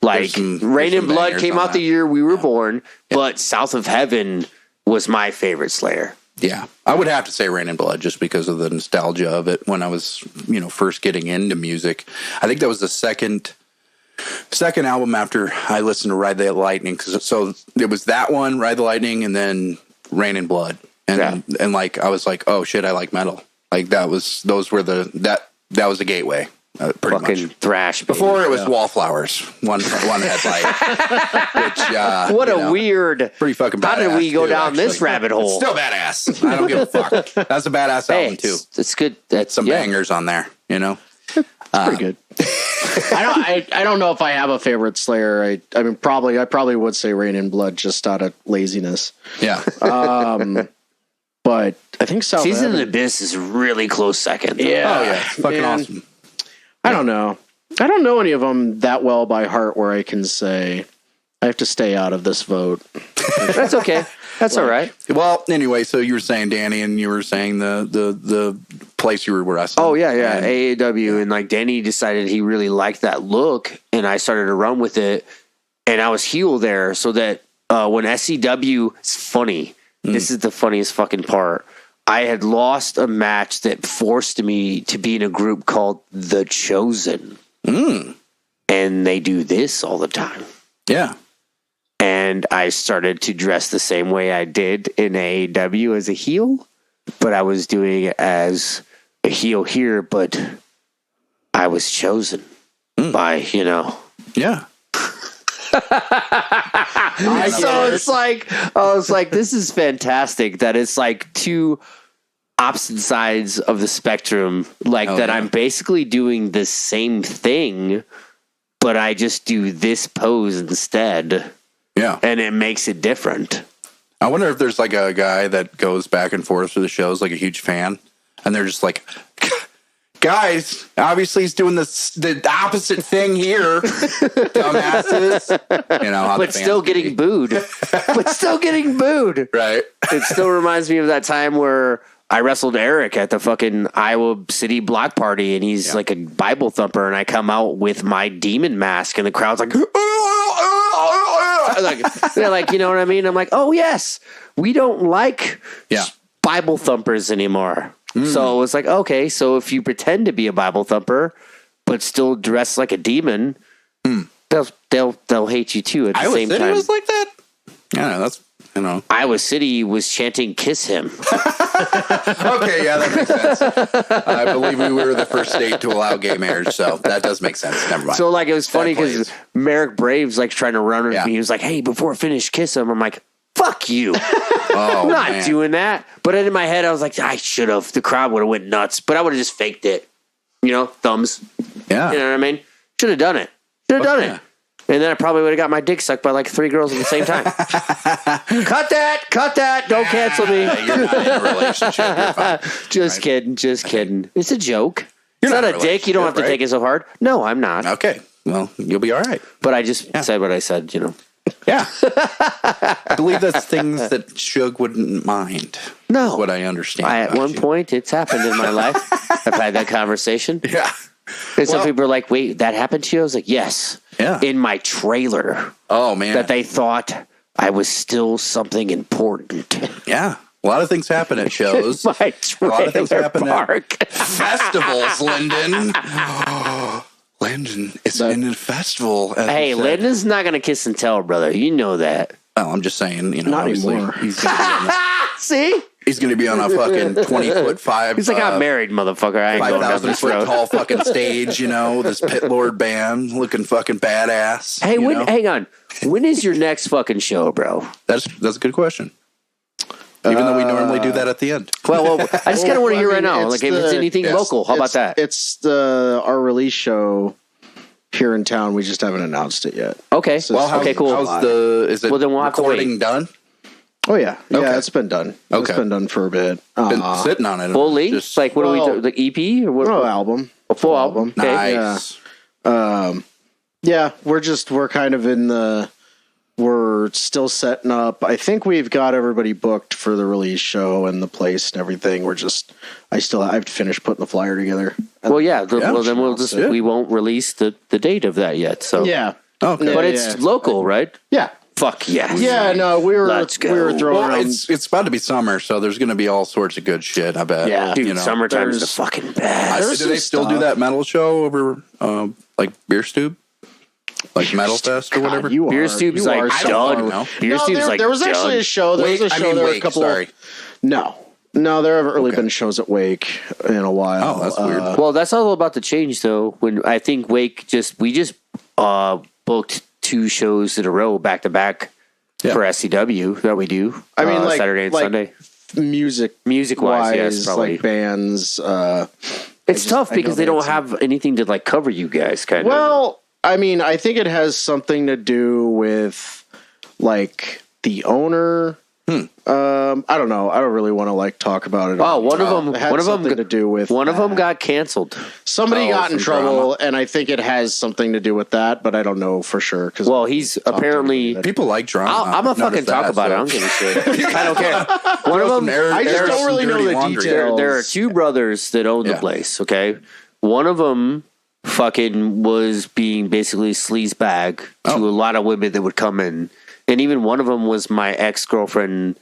Like Rain and Blood came out the year we were born, but South of Heaven was my favorite Slayer. Yeah, I would have to say Rain and Blood just because of the nostalgia of it when I was, first getting into music. I think that was the second second album after I listened to Ride the Lightning. So it was that one, Ride the Lightning, and then Rain and Blood. And like, I was like, oh shit, I like metal. Like that was a gateway. Pretty fucking much. thrash. Baby. Before it was Wallflowers, one headlight. Which, what a weird. Pretty fucking badass. How did we go too, down actually. this rabbit hole? It's still badass. I don't give a fuck. That's a badass album too. It's good. That's Some bangers on there, you know. Pretty good. I don't know if I have a favorite Slayer. I mean, I probably would say Rain and Blood just out of laziness. Yeah. But I think South Season of Avenue- the Abyss is really close second. Yeah. Oh yeah. Fucking Man. awesome. I don't know. I don't know any of them that well by heart where I can say I have to stay out of this vote. That's okay. That's all right. Well, anyway, so you were saying Danny, and you were saying the place you were wrestling. Oh yeah. And- AAW, and like Danny decided he really liked that look, and I started to run with it, and I was heel there, so that when SCW, it's funny. This is the funniest fucking part. I had lost a match that forced me to be in a group called The Chosen. And they do this all the time. Yeah. And I started to dress the same way I did in AEW as a heel, but I was doing it as a heel here, but I was chosen by, Yeah. So it's like, I was like, this is fantastic that it's like two opposite sides of the spectrum, like that yeah. I'm basically doing the same thing, but I just do this pose instead, Yeah. and it makes it different. I wonder if there's like a guy that goes back and forth through the shows, like a huge fan, and they're just like, guys, obviously he's doing the opposite thing here, dumbasses. How But still getting booed. right. It still reminds me of that time where I wrestled Eric at the fucking Iowa City block party, and he's like a Bible thumper, and I come out with my demon mask, and the crowd's like, they're like, you know what I mean? I'm like, oh yes, we don't like Bible thumpers anymore. So it's like, okay, so if you pretend to be a Bible thumper, but still dress like a demon, they'll hate you too at the same time. It was like that. Yeah, Iowa City was chanting "Kiss him." Okay, yeah, that makes sense. I believe we were the first state to allow gay marriage, so that does make sense. Never mind. So like it was funny That because Merrick Braves like trying to run with me. He was like, "Hey, before I finish, kiss him." I'm like, "Fuck you." Oh, I'm not man. doing that. But in my head, I was like, I should have. The crowd would have went nuts, but I would have just faked it. Thumbs. Yeah. You know what I mean? Should have done it. Should have done it. And then I probably would have got my dick sucked by like 3 girls at the same time. Cut that. Don't cancel me. You're not in a relationship. You're fine. Just kidding. It's a joke. It's not in a a dick. You don't have to relationship, take it so hard. No, I'm not. Okay. Well, you'll be all right. But I just said what I said, Yeah. I believe that's things that Shug wouldn't mind. No. Is what I understand. At about one you. point, it's happened in my life. I've had that conversation. Yeah. And some people are like, wait, that happened to you? I was like, yes. Yeah. In my trailer. Oh, man. That they thought I was still something important. Yeah. A lot of things happen at shows. My A lot of things trailer happen park. at festivals, Lyndon. Lyndon is in a festival. as Hey, you said. Lyndon's not going to kiss and tell, brother. You know that. Well, I'm just saying, Not obviously, anymore. See? He's going to be on a fucking 20-foot-5. He's like, I'm married, motherfucker. I ain't going down 5,000 this foot road. tall fucking stage, this pit lord band looking fucking badass. Hey, you know? hang on. When is your next fucking show, bro? That's a good question. Even though we normally do that at the end. Well, I just kind of want to hear right now. it's Like, if it's anything local, how about that? It's our release show here in town. We just haven't announced it yet. Okay. Well, Okay, cool. Is it Well, then we'll have to recording wait. done? Oh yeah, Okay. it's been done. It's Okay. been done for a bit. Been sitting on it. Full length? Just- Like, what are we doing? Like EP? Or what? No album. A full album? Okay. Nice. Yeah, we're kind of in the. We're still setting up. I think we've got everybody booked for the release show and the place and everything. I have to finish putting the flyer together. Well, yeah. Well, then Yeah. we won't release the date of that yet. So Yeah. Okay. But it's local, right? Yeah. Fuck yes. Yeah, no, Let's go. we were throwing Well, around. it's about to be summer, so there's going to be all sorts of good shit. I bet. Yeah. Dude, summertime is the there's- fucking best. Do they still do stuff. that metal show over like Beer Stube? Like Metal Fest or whatever? You Beer are- Soup's you like are so done. far- Beer No, Soup's like there was actually done. a show. There was a show. There were a Wake, couple. sorry. No, there haven't really been shows at Wake in a while. Oh, that's weird. Well, that's all about to change though. When I think Wake we just booked 2 shows in a row back to back for SCW that we do. I mean, like Saturday and Sunday. Music Music-wise, yes, probably. like bands. It's tough I know because they that don't it's- have anything to like cover you guys. Kind of. Well, I mean, I think it has something to do with like the owner. I don't know. I don't really want to like talk about it. Oh, one of them. It had One of them. something to do with One of them that. got canceled. Somebody got in some trouble, and I think it has something to do with that, but I don't know for sure. Because Well, he's apparently. People like drama. I'm a fucking talk about it. I don't give a shit. I don't care. One of them. I just don't really know the details. There are 2 brothers that own the Yeah. place. Okay, one of them fucking was being basically sleaze bag to a lot of women that would come in, and even one of them was my ex-girlfriend.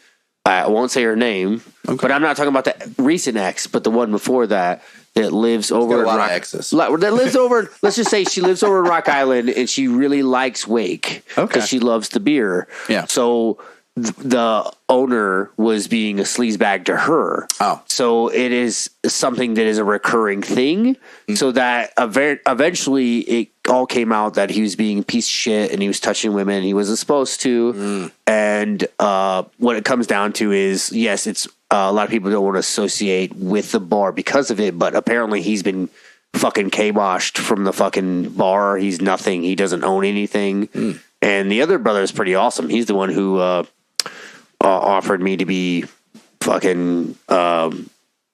I won't say her name, but I'm not talking about the recent ex, but the one before that lives over got a in lot of Rock, exes. that lives over. Let's just say she lives over in Rock Island, and she really likes Wake because she loves the beer. Yeah. So the owner was being a sleazebag to her. Oh. So it is something that is a recurring thing. So that eventually it all came out that he was being a piece of shit and he was touching women he wasn't supposed to. And what it comes down to is, yes, it's a lot of people don't want to associate with the bar because of it, but apparently he's been fucking kiboshed from the fucking bar. He's nothing. He doesn't own anything. And the other brother is pretty awesome. He's the one who offered me to be fucking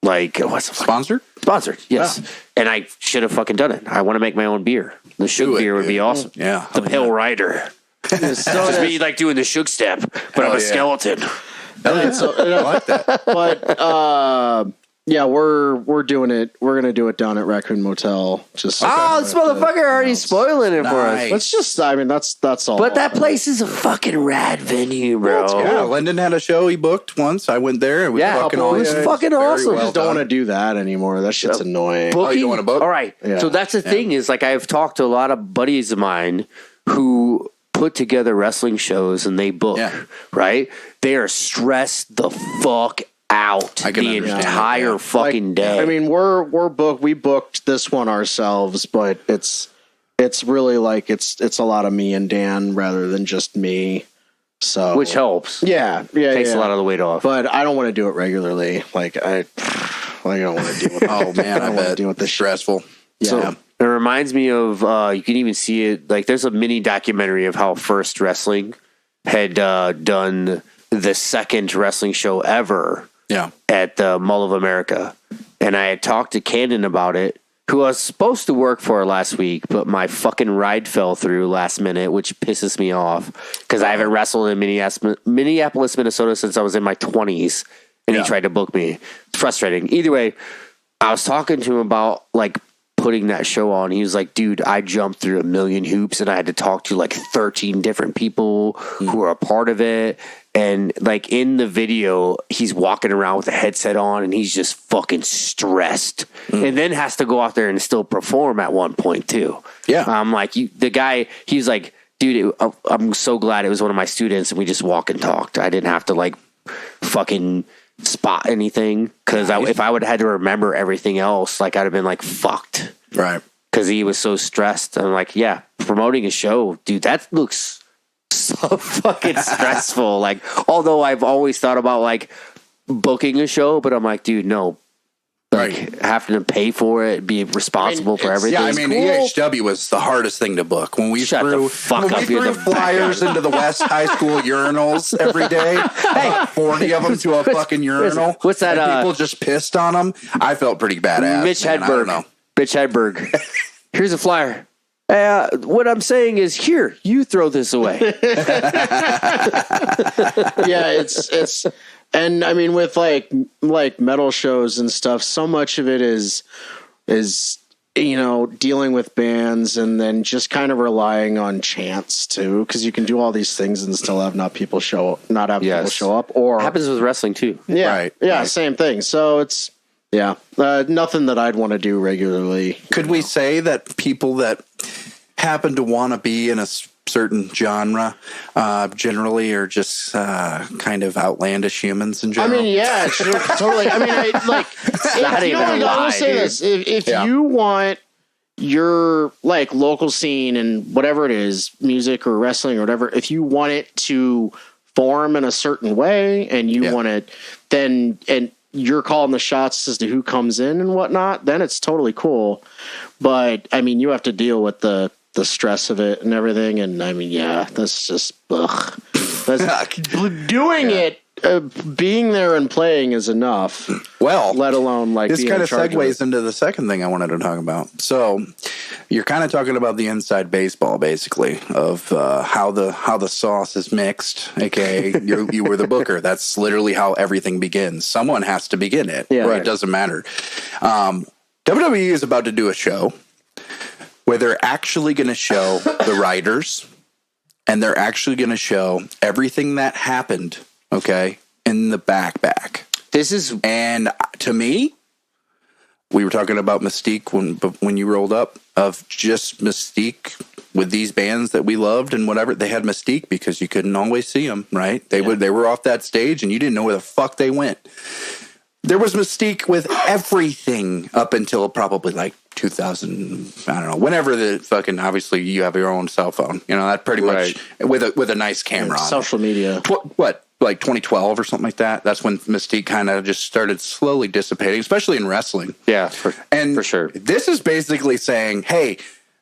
like what's the Sponsored? sponsored? Yes, and I should have fucking done it. I want to make my own beer. The Shug Do it, beer would be dude. awesome. Yeah. the Pale Rider. Just me like doing the Shug step, but I'm a yeah. skeleton. I like that. but yeah, we're doing it. We're gonna do it down at Raccoon Motel. Just Oh, this motherfucker already spoiling it for us. Nice. Let's just. I mean, that's all. But that place is a fucking rad venue, bro. Yeah, Lyndon had a show he booked once. I went there. It was Yeah, fucking it was awesome. fucking Very awesome. I well just don't done. want to do that anymore. That shit's annoying. Oh, you don't want to book? All right. Yeah. So that's the thing is like I've talked to a lot of buddies of mine who put together wrestling shows and they book, right? They are stressed the fuck out I can the understand that, entire yeah. fucking day. I mean, we're booked. We booked this one ourselves, but it's really like it's a lot of me and Dan rather than just me. So which helps. yeah, Takes a lot of the weight off. But I don't want to do it regularly. Like I don't want to deal with. Oh man, I don't want to bet. deal with this shit. Stressful. Yeah. So it reminds me of you can even see it like there's a mini documentary of how First Wrestling had done the second wrestling show ever Yeah. at the Mall of America. And I had talked to Cannon about it, who I was supposed to work for last week, but my fucking ride fell through last minute, which pisses me off because I haven't wrestled in Minneapolis, Minnesota since I was in my 20s, and he tried to book me. It's frustrating. Either way, I was talking to him about like putting that show on. He was like, dude, I jumped through a million hoops and I had to talk to like 13 different people who are a part of it. And like in the video, he's walking around with a headset on and he's just fucking stressed and then has to go out there and still perform at one point too. Yeah. I'm like, the guy, he was like, dude, I'm so glad it was one of my students and we just walk and talked. I didn't have to like fucking spot anything because if I would have had to remember everything else, like I'd have been like fucked. Right. Because he was so stressed. I'm like, yeah, promoting a show, dude, that looks so fucking stressful. Like, although I've always thought about like booking a show, but I'm like, dude, no. Like having to pay for it, be responsible for everything. Yeah, I mean, EHW was the hardest thing to book. When we threw flyers into the West High School urinals every day, 40 of them to a fucking urinal. What's that? And people just pissed on them. I felt pretty badass. Mitch man. I don't Hedberg. know. Mitch Hedberg. Here's a flyer. What I'm saying is, here, you throw this away. Yeah, it's and I mean with like metal shows and stuff, so much of it is dealing with bands and then just kind of relying on chance too, because you can do all these things and still have people show up. Or happens with wrestling too. Yeah, same thing. So it's nothing that I'd want to do regularly. Could we say that people that happen to want to be in a certain genre, generally, or just kind of outlandish humans in I general? mean, yeah, totally. I mean, I will say this: if you want your like local scene and whatever it is, music or wrestling or whatever, if you want it to form in a certain way, and you want it, then and you're calling the shots as to who comes in and whatnot, then it's totally cool. But I mean, you have to deal with the stress of it and everything. And I mean, yeah, that's just, ugh. That's, doing it, being there and playing is enough. Well, let alone like this kind of segues into into the second thing I wanted to talk about. So you're kind of talking about the inside baseball, basically, of how the sauce is mixed. AKA, you were the booker. That's literally how everything begins. Someone has to begin it. Yeah, right. It doesn't matter. WWE is about to do a show where they're actually going to show the writers, and they're actually going to show everything that happened, okay, in the back. And to me, we were talking about Mystique when you rolled up, of just Mystique with these bands that we loved and whatever. They had Mystique because you couldn't always see them, right? They were off that stage and you didn't know where the fuck they went. There was Mystique with everything up until probably like 2000, I don't know, whenever the fucking, obviously you have your own cell phone, you know, that pretty much with a nice camera on social media. What, like 2012 or something like that? That's when Mystique kind of just started slowly dissipating, especially in wrestling. Yeah, for sure. This is basically saying, hey,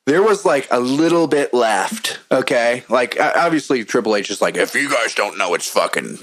there was like a little bit left, okay? Like, obviously, Triple H is like, if you guys don't know it's fucking,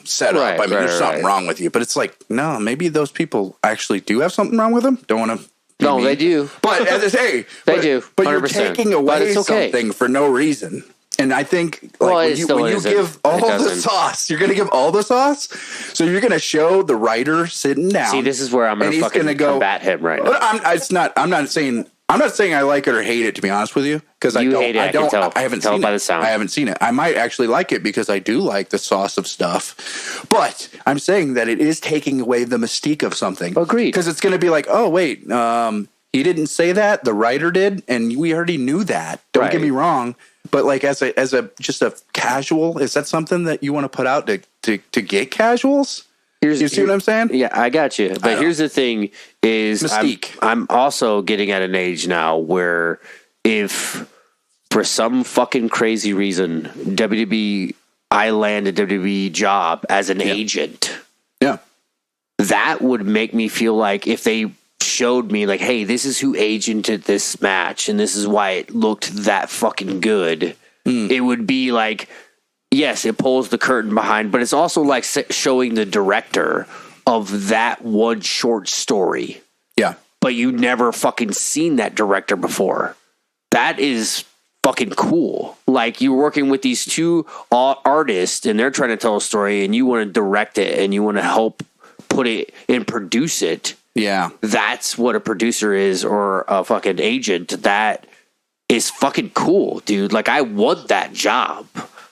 set up, I mean, there's something wrong with you. But it's like, no, maybe those people actually do have something wrong with them. Don't want to. No, they do. But, hey, they do. 100%. But you're taking away something for no reason. And I think when you give all the sauce, you're going to give all the sauce. So you're going to show the writer sitting down. See, this is where I'm going to fucking combat him right now. I'm not saying I like it or hate it, to be honest with you, because I haven't seen it. By the sound. I haven't seen it. I might actually like it because I do like the sauce of stuff. But I'm saying that it is taking away the mystique of something. Agreed. Because it's going to be like, oh wait, he didn't say that, the writer did, and we already knew that. Don't get me wrong. But like as a just a casual, is that something that you want to put out to get casuals? You see what I'm saying? Yeah, I got you. But here's the thing: is Mystique. I'm also getting at an age now where if for some fucking crazy reason I land a WWE job as an agent, that would make me feel like if they showed me like, hey, this is who agented this match and this is why it looked that fucking good, it would be like, yes, it pulls the curtain behind, but it's also like showing the director of that one short story. Yeah. But you never fucking seen that director before. That is fucking cool. Like, you're working with these two artists and they're trying to tell a story and you want to direct it and you want to help put it and produce it. Yeah. That's what a producer is, or a fucking agent. That is fucking cool, dude. Like, I want that job.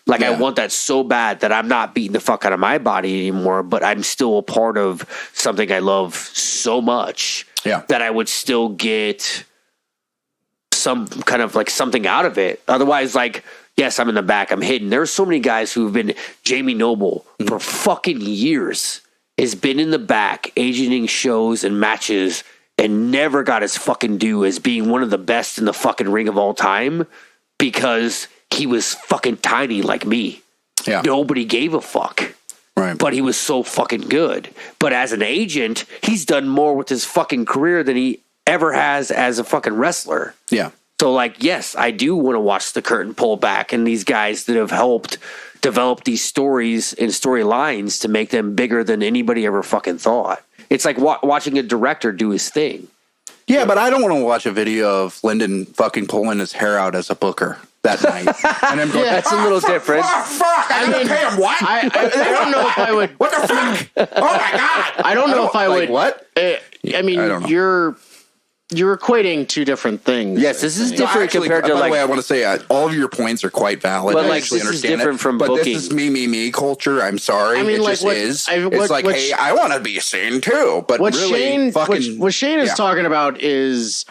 Like, I want that so bad that I'm not beating the fuck out of my body anymore, but I'm still a part of something I love so much that I would still get some kind of like something out of it. Otherwise, like, yes, I'm in the back, I'm hidden. There's so many guys who've been Jamie Noble for fucking years. Has been in the back agenting shows and matches and never got his fucking due as being one of the best in the fucking ring of all time because he was fucking tiny like me. Yeah. Nobody gave a fuck. Right. But he was so fucking good. But as an agent, he's done more with his fucking career than he ever has as a fucking wrestler. Yeah. So, like, yes, I do want to watch the curtain pull back and these guys that have helped develop these stories and storylines to make them bigger than anybody ever fucking thought. It's like watching a director do his thing. Yeah, but I don't want to watch a video of Lyndon fucking pulling his hair out as a booker that night. And I'm going, that's a little different. Fuck, I mean, pay him what? I don't know if I would. What the fuck? Oh my God. I don't know if I would. What? I mean, you're equating two different things. Yes, this is different compared to, by like. the way, I want to say all of your points are quite valid. But I like, actually this is understand different from but booking. This is me culture. I'm sorry. I mean, it like, just is. It's like, what hey, I want to be seen too. But what really, Shane is talking about is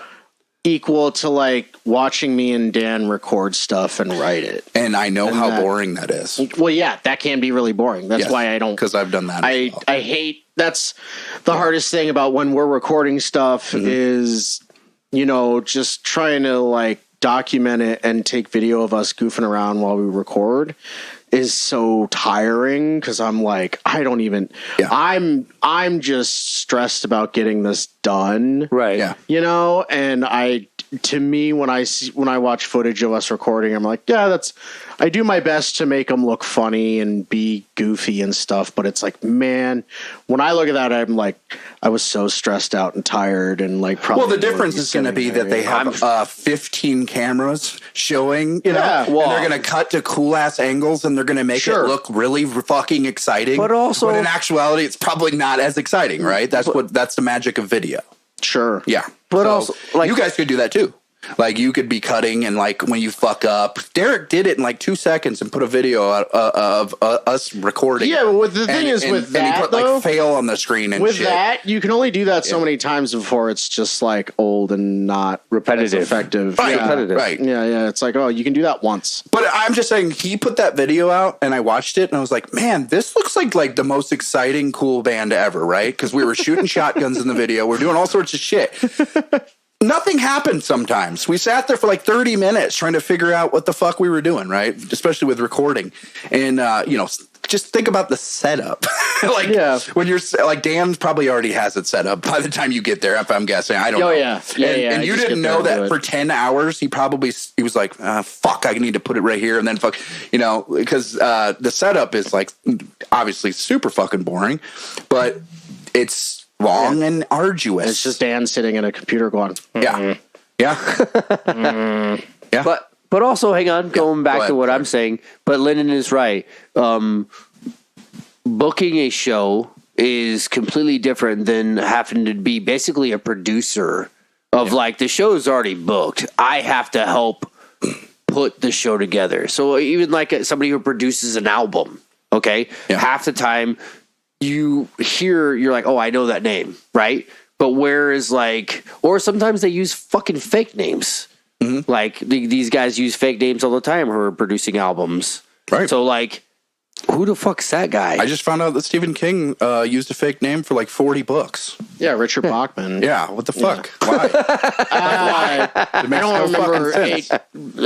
equal to like watching me and Dan record stuff and write it. And I know how boring that is. Well, yeah, that can be really boring. That's why I don't. Because I've done that. I hate. That's the hardest thing about when we're recording stuff is, just trying to like document it and take video of us goofing around while we record is so tiring because I'm like, I don't even. Yeah. I'm just stressed about getting this done. Right. Yeah. And to me, when I watch footage of us recording, I'm like, yeah, I do my best to make them look funny and be goofy and stuff. But it's like, man, when I look at that, I'm like, I was so stressed out and tired and like probably. Well, the difference is going to be that they have 15 cameras showing, and they're going to cut to cool ass angles and they're going to make it look really fucking exciting. But in actuality, it's probably not as exciting, right? That's the magic of video. Sure. Yeah. But also, like, you guys could do that too. Like, you could be cutting and like when you fuck up, Derek did it in like 2 seconds and put a video of us recording. Yeah, but the thing is with that, he put though, like fail on the screen and with shit. that, you can only do that so many times before it's just like old and not repetitive, effective. Right, yeah. repetitive. Right. Yeah. It's like, oh, you can do that once. But I'm just saying, he put that video out and I watched it and I was like, man, this looks like the most exciting, cool band ever, right? Because we were shooting shotguns in the video. We're doing all sorts of shit. Nothing happened sometimes. We sat there for like 30 minutes trying to figure out what the fuck we were doing, right? Especially with recording. And, just think about the setup. When you're like, Dan probably already has it set up by the time you get there, if I'm guessing. I don't know. Yeah. And you didn't know that for 10 hours, he was like, fuck, I need to put it right here. And then fuck, because the setup is like obviously super fucking boring, but it's long and arduous. It's just Dan sitting at a computer going, yeah. But also, hang on, going back to what I'm saying, but Lyndon is right. Booking a show is completely different than having to be basically a producer of like the show is already booked. I have to help put the show together. So even like somebody who produces an album, okay, half the time you're like, oh, I know that name, right? But whereas like, or sometimes they use fucking fake names. Mm-hmm. Like these guys use fake names all the time who are producing albums. Right. So like, who the fuck's that guy? I just found out that Stephen King used a fake name for like 40 books. Yeah, Richard Bachman. Yeah, what the fuck? Why? I don't remember.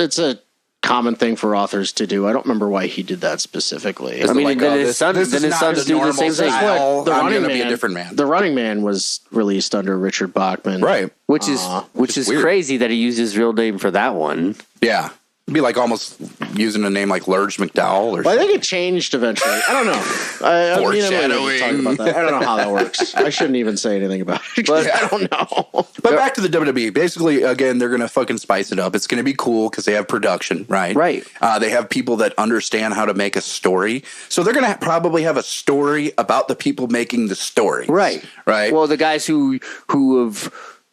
It's a common thing for authors to do. I don't remember why he did that specifically. I mean, then his sons do the same thing. The Running Man was released under Richard Bachman, right? Which is crazy that he used his real name for that one. Yeah. It'd be like almost using a name like Lurge McDowell. I think it changed eventually. I don't know. Foreshadowing. About that. I don't know how that works. I shouldn't even say anything about it. But I don't know. But back to the WWE. Basically, again, they're going to fucking spice it up. It's going to be cool because they have production, right? Right. They have people that understand how to make a story. So they're going to probably have a story about the people making the story. Right. Right. Well, the guys who have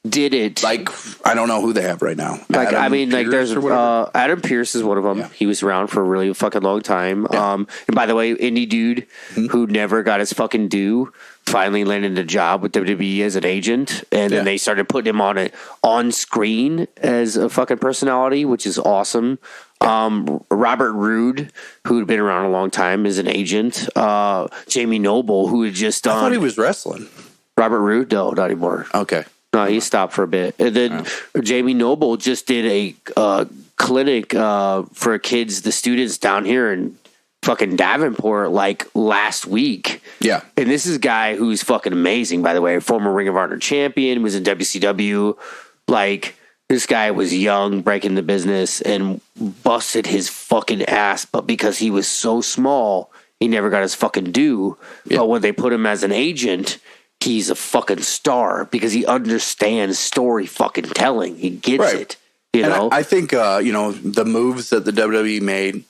did it, like, I don't know who they have right now. Like, Adam, I mean, like, there's Adam Pearce is one of them. Yeah. He was around for a really fucking long time. Yeah. And by the way, indie dude who never got his fucking due finally landed a job with WWE as an agent, and then they started putting him on screen as a fucking personality, which is awesome. Robert Roode, who had been around a long time, is an agent. Jamie Noble, who had just done. I thought he was wrestling. Robert Roode, no, not anymore. Okay. No, he stopped for a bit. And then Jamie Noble just did a clinic for kids, the students down here in fucking Davenport, like last week. Yeah. And this is a guy who's fucking amazing, by the way. Former Ring of Honor champion, was in WCW. Like, this guy was young, breaking the business, and busted his fucking ass. But because he was so small, he never got his fucking due. Yeah. But when they put him as an agent, he's a fucking star because he understands story fucking telling. He gets it. You know? I think, the moves that the WWE made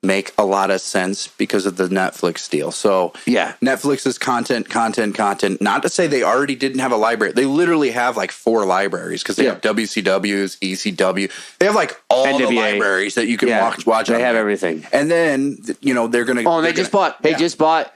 make a lot of sense because of the Netflix deal. So, Netflix is content. Not to say they already didn't have a library. They literally have like 4 libraries because they have WCWs, ECW. They have like all NWA. The libraries that you can watch. They have everything. And then, they're going to... Oh, and they just bought...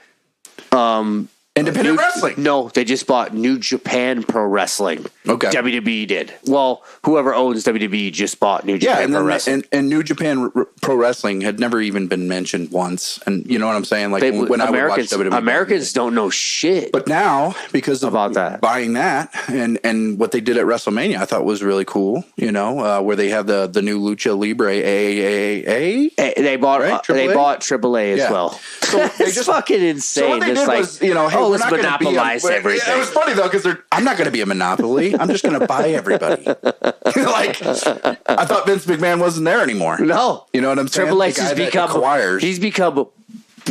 Independent wrestling. No, they just bought New Japan Pro Wrestling. Okay. WWE did. Well, whoever owns WWE just bought New Japan and Pro then Wrestling. and New Japan Pro Wrestling had never even been mentioned once. And you know what I'm saying? Like when I would watch WWE. Americans don't know shit. But now, because of about that, buying that and what they did at WrestleMania, I thought was really cool. You know, where they have the new Lucha Libre AAA. They bought AAA as well. So they it's fucking insane. So what they did was, hey, let's monopolize everything. It was funny though because I'm not going to be a monopoly. I'm just going to buy everybody. Like I thought Vince McMahon wasn't there anymore. No, you know what I'm saying? Triple H has become he's become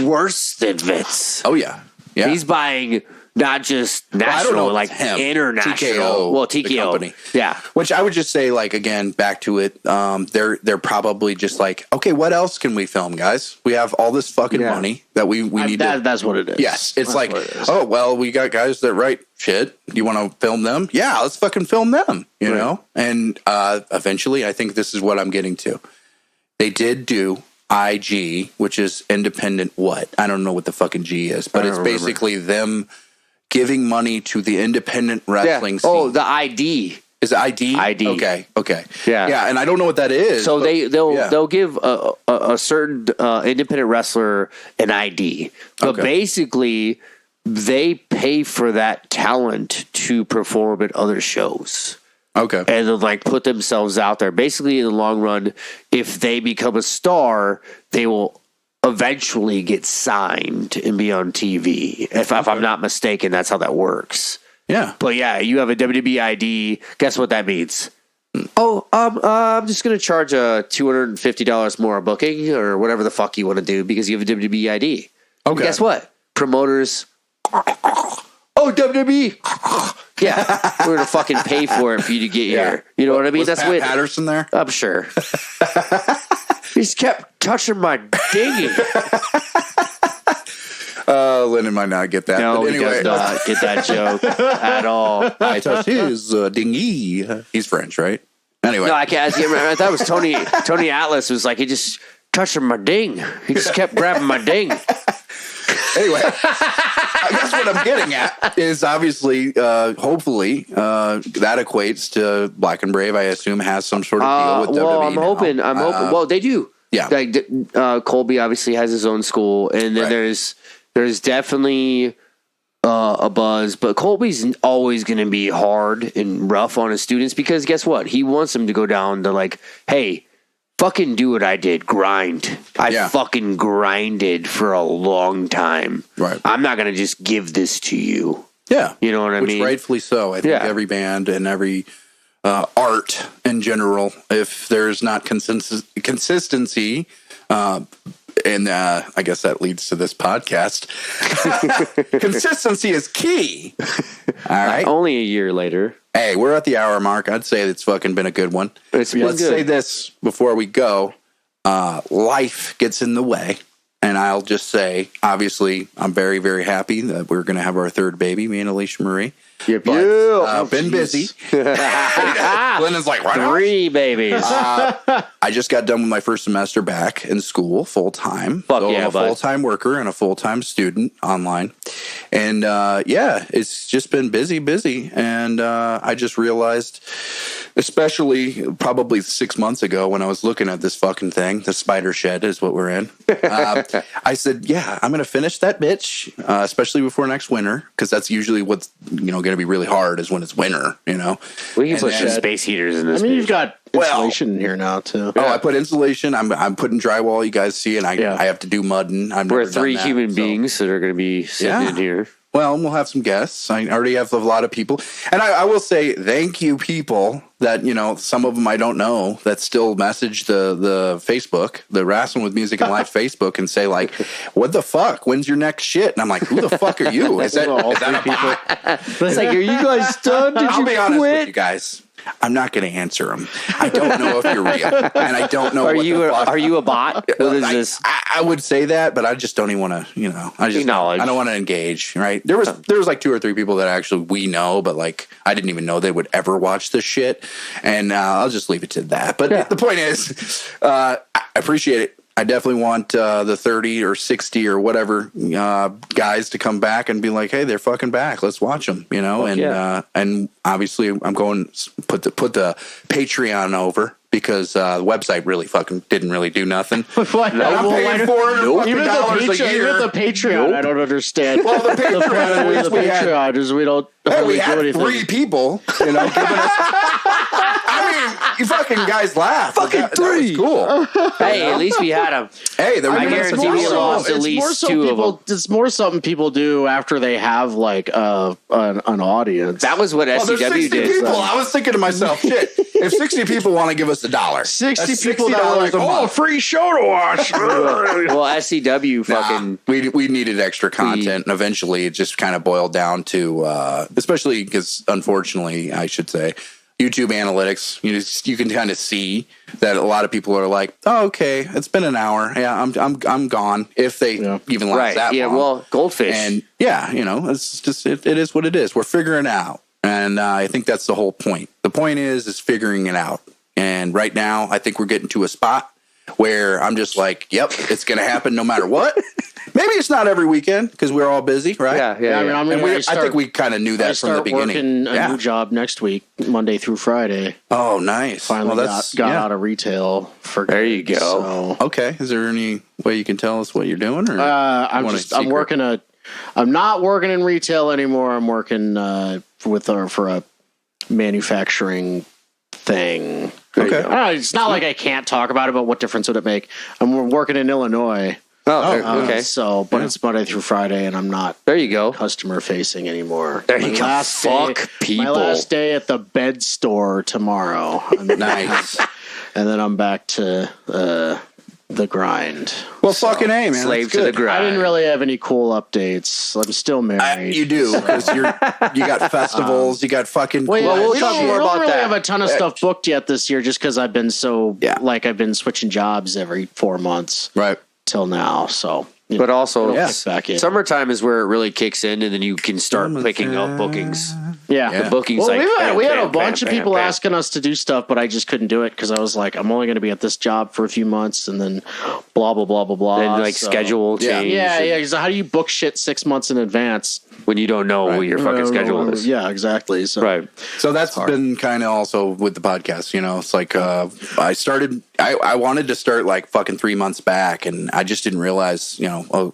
worse than Vince. Oh yeah. He's buying not just national, like international. TKO, well, TKO, the company. Yeah. Which I would just say, like again, back to it. They're probably just like, okay, what else can we film, guys? We have all this fucking money that we need. That's what it is. Yes, it's like, oh well, we got guys that write shit. You want to film them? Yeah, let's fucking film them. You know, and eventually, I think this is what I'm getting to. They did do IG, which is independent. What? I don't know what the fucking G is, but it's basically them giving money to the independent wrestling scene. Oh, the ID. Is it ID? ID. Okay. Yeah, and I don't know what that is. So they'll give a certain independent wrestler an ID, but basically they pay for that talent to perform at other shows. Okay. And then like put themselves out there. Basically, in the long run, if they become a star, they will eventually get signed and be on TV. If I'm not mistaken, that's how that works. Yeah. But yeah, you have a WWE ID. Guess what that means? Oh, I'm just going to charge $250 more a booking or whatever the fuck you want to do because you have a WWE ID. Okay. And guess what? Promoters. Oh, WWE. Yeah, we're going to fucking pay for it for you to get here. You know what I mean? That's Pat Patterson there? I'm sure. He just kept touching my dinghy. Lyndon might not get that. No, but anyway. he does not get that joke at all. I touched his dinghy. He's French, right? Anyway. No, I can't remember. I thought it was Tony Atlas was like, he just touching my ding. He just kept grabbing my ding. Anyway, I guess what I'm getting at is obviously, hopefully, that equates to Black and Brave. I assume has some sort of deal with WWE. Well, I'm hoping. Well, they do. Yeah. Like Colby obviously has his own school, and then there's definitely a buzz, but Colby's always going to be hard and rough on his students because guess what? He wants them to go down to like, hey, fucking do what I did. Grind. I fucking grinded for a long time. Right. I'm not going to just give this to you. Yeah. You know what I mean? Rightfully so. I think every band and every art in general, if there's not consistency, and I guess that leads to this podcast. Consistency is key. All right. Only a year later. Hey, we're at the hour mark. I'd say it's fucking been a good one. Let's say this before we go. Life gets in the way. And I'll just say, obviously, I'm very, very happy that we're going to have our third baby, me and Alicia Marie. Yep. Been busy. Lyndon's like, right 3 babies. I just got done with my first semester back in school full time. Fuck so yeah, I'm a full time worker and a full time student online. And it's just been busy. And I just realized, especially probably 6 months ago when I was looking at this fucking thing, the spider shed is what we're in. I said, I'm going to finish that bitch, especially before next winter, because that's usually what's going to be really hard is when it's winter. We can put some space heaters in this. I mean, you've got insulation in here now too. Oh, I put insulation. I'm putting drywall. You guys see, and I have to do mudding. We're 3 human beings that are going to be sitting in here. Well, we'll have some guests. I already have a lot of people. And I will say thank you, people that, some of them I don't know that still message the Facebook, the Wrastlin with Music and Life Facebook and say like, what the fuck? When's your next shit? And I'm like, who the fuck are you? Is that a people? It's like, are you guys done? Did I'll you be honest quit? with you guys. I'm not going to answer them. I don't know if you're real, and I don't know. Are you a bot? What is this? I would say that, but I just don't even want to. I don't want to engage. Right? There was like 2 or 3 people that actually we know, but like I didn't even know they would ever watch this shit, and I'll just leave it to that. But the point is, I appreciate it. I definitely want the 30 or 60 or whatever guys to come back and be like, hey, they're fucking back. Let's watch them, you know. And obviously, I'm going to put the Patreon over because the website really fucking didn't really do nothing. What? I'm paying $400 Even a year. Even the Patreon, I don't understand. Well, the Patreon, the Patreon is we don't we do had anything. 3 people, you know, giving us. I mean, you fucking guys laugh. Fucking That was 3. cool. Hey, at least we had them. Hey, there I was guarantee more we so- lost at least 2 of them. It's more something people do after they have like an audience. That was what Well, there's 60 SCW did. people. I was thinking to myself, shit, if 60 people want to give us $1, 60 that's people that were like, $60 a oh, month. free show to watch. Well, SCW fucking. We needed extra content, and eventually it just kind of boiled down to, especially because, unfortunately, I should say, YouTube analytics. You can kind of see that a lot of people are like, oh, okay, it's been an hour. Yeah, I'm gone. If they even last Right. that Yeah. long. Well, Goldfish. And yeah, you know, it's just it is what it is. We're figuring it out, and I think that's the whole point. The point is figuring it out. And right now, I think we're getting to a spot where I'm just like, yep, it's going to happen no matter what. Maybe it's not every weekend because we're all busy, right? Yeah. I mean, I think we kind of knew that from the beginning. Working a new job next week, Monday through Friday. Oh, nice. Finally got out of retail for There you go. So, Okay. Is there any way you can tell us what you're doing? Or I'm not working in retail anymore. I'm working for a manufacturing thing. Okay. It's not like I can't talk about it, but what difference would it make? I'm working in Illinois. Okay. But it's Monday through Friday, and I'm not There you go. customer facing anymore. There you go. Fuck people. My last day at the bed store tomorrow. Nice. And then I'm back to the grind. Well, fucking A, man. Slave That's to the good. grind. I didn't really have any cool updates. I'm still married. You do because you got festivals, you got fucking. Well, we'll we talk don't, more we don't about really that. have a ton of stuff booked yet this year, just because I've been I've been switching jobs every 4 months Right. till now. So, But also, it'll kick back in. summertime is where it really kicks in, and then you can start picking up bookings. Yeah. The bookings Well, like we had bam, a bunch bam, of people bam. asking us to do stuff, but I just couldn't do it because I was like, I'm only going to be at this job for a few months, and then blah blah blah blah blah. And like So- schedule change. Yeah. So how do you book shit 6 months in advance? When you don't know what your fucking schedule is. Yeah, exactly. So Right. So that's been kind of also with the podcast, you know, it's like I wanted to start like fucking 3 months back, and I just didn't realize, you know,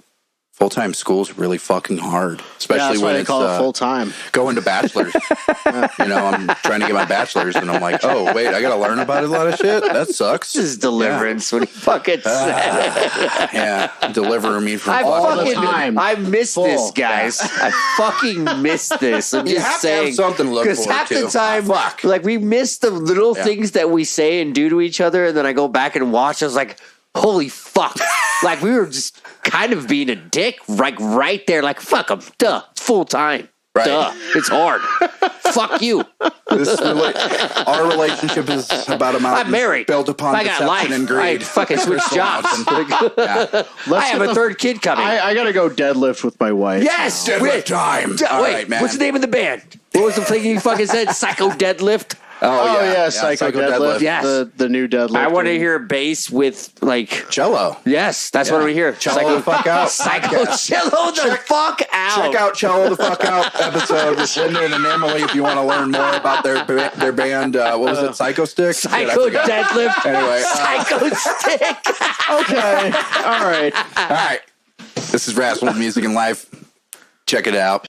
full-time school's really fucking hard, especially that's why when they it's call it full time. going to bachelor's. You know, I'm trying to get my bachelor's, and I'm like, oh, wait, I got to learn about a lot of shit? That sucks. This is deliverance when he fucking said. Yeah, delivering me from all the time. I miss this, guys. I fucking miss this. I'm You just have to saying. have something to look Because forward half to. the time, Fuck. like we miss the little things that we say and do to each other, and then I go back and watch. I was like, holy fuck! Like we were just kind of being a dick, like right there. Like fuck them, duh, full time. Right. Duh, it's hard. Fuck you. Our relationship is about a mountain I'm married. built upon I got deception life. and greed. I fucking switched jobs. I have a third kid coming. I got to go deadlift with my wife. Yes. Deadlift Wait, time. All Wait, right, man. what's the name of the band? What was the thing you fucking said? Psycho Deadlift. Oh yeah, Psycho Deadlift. Yes. The new Deadlift. I want to hear bass with like Cello. yes, that's what we hear. Cello the fuck out. Psycho cello the fuck out. Check out Cello the fuck out episode with Lyndon and Emily if you want to learn more about their band. What was it? Psycho Stick. Shit, I Psycho forgot. Deadlift. Anyway, Psycho Stick. Okay. All right. all right. This is Wrastlin Music and Life. Check it out.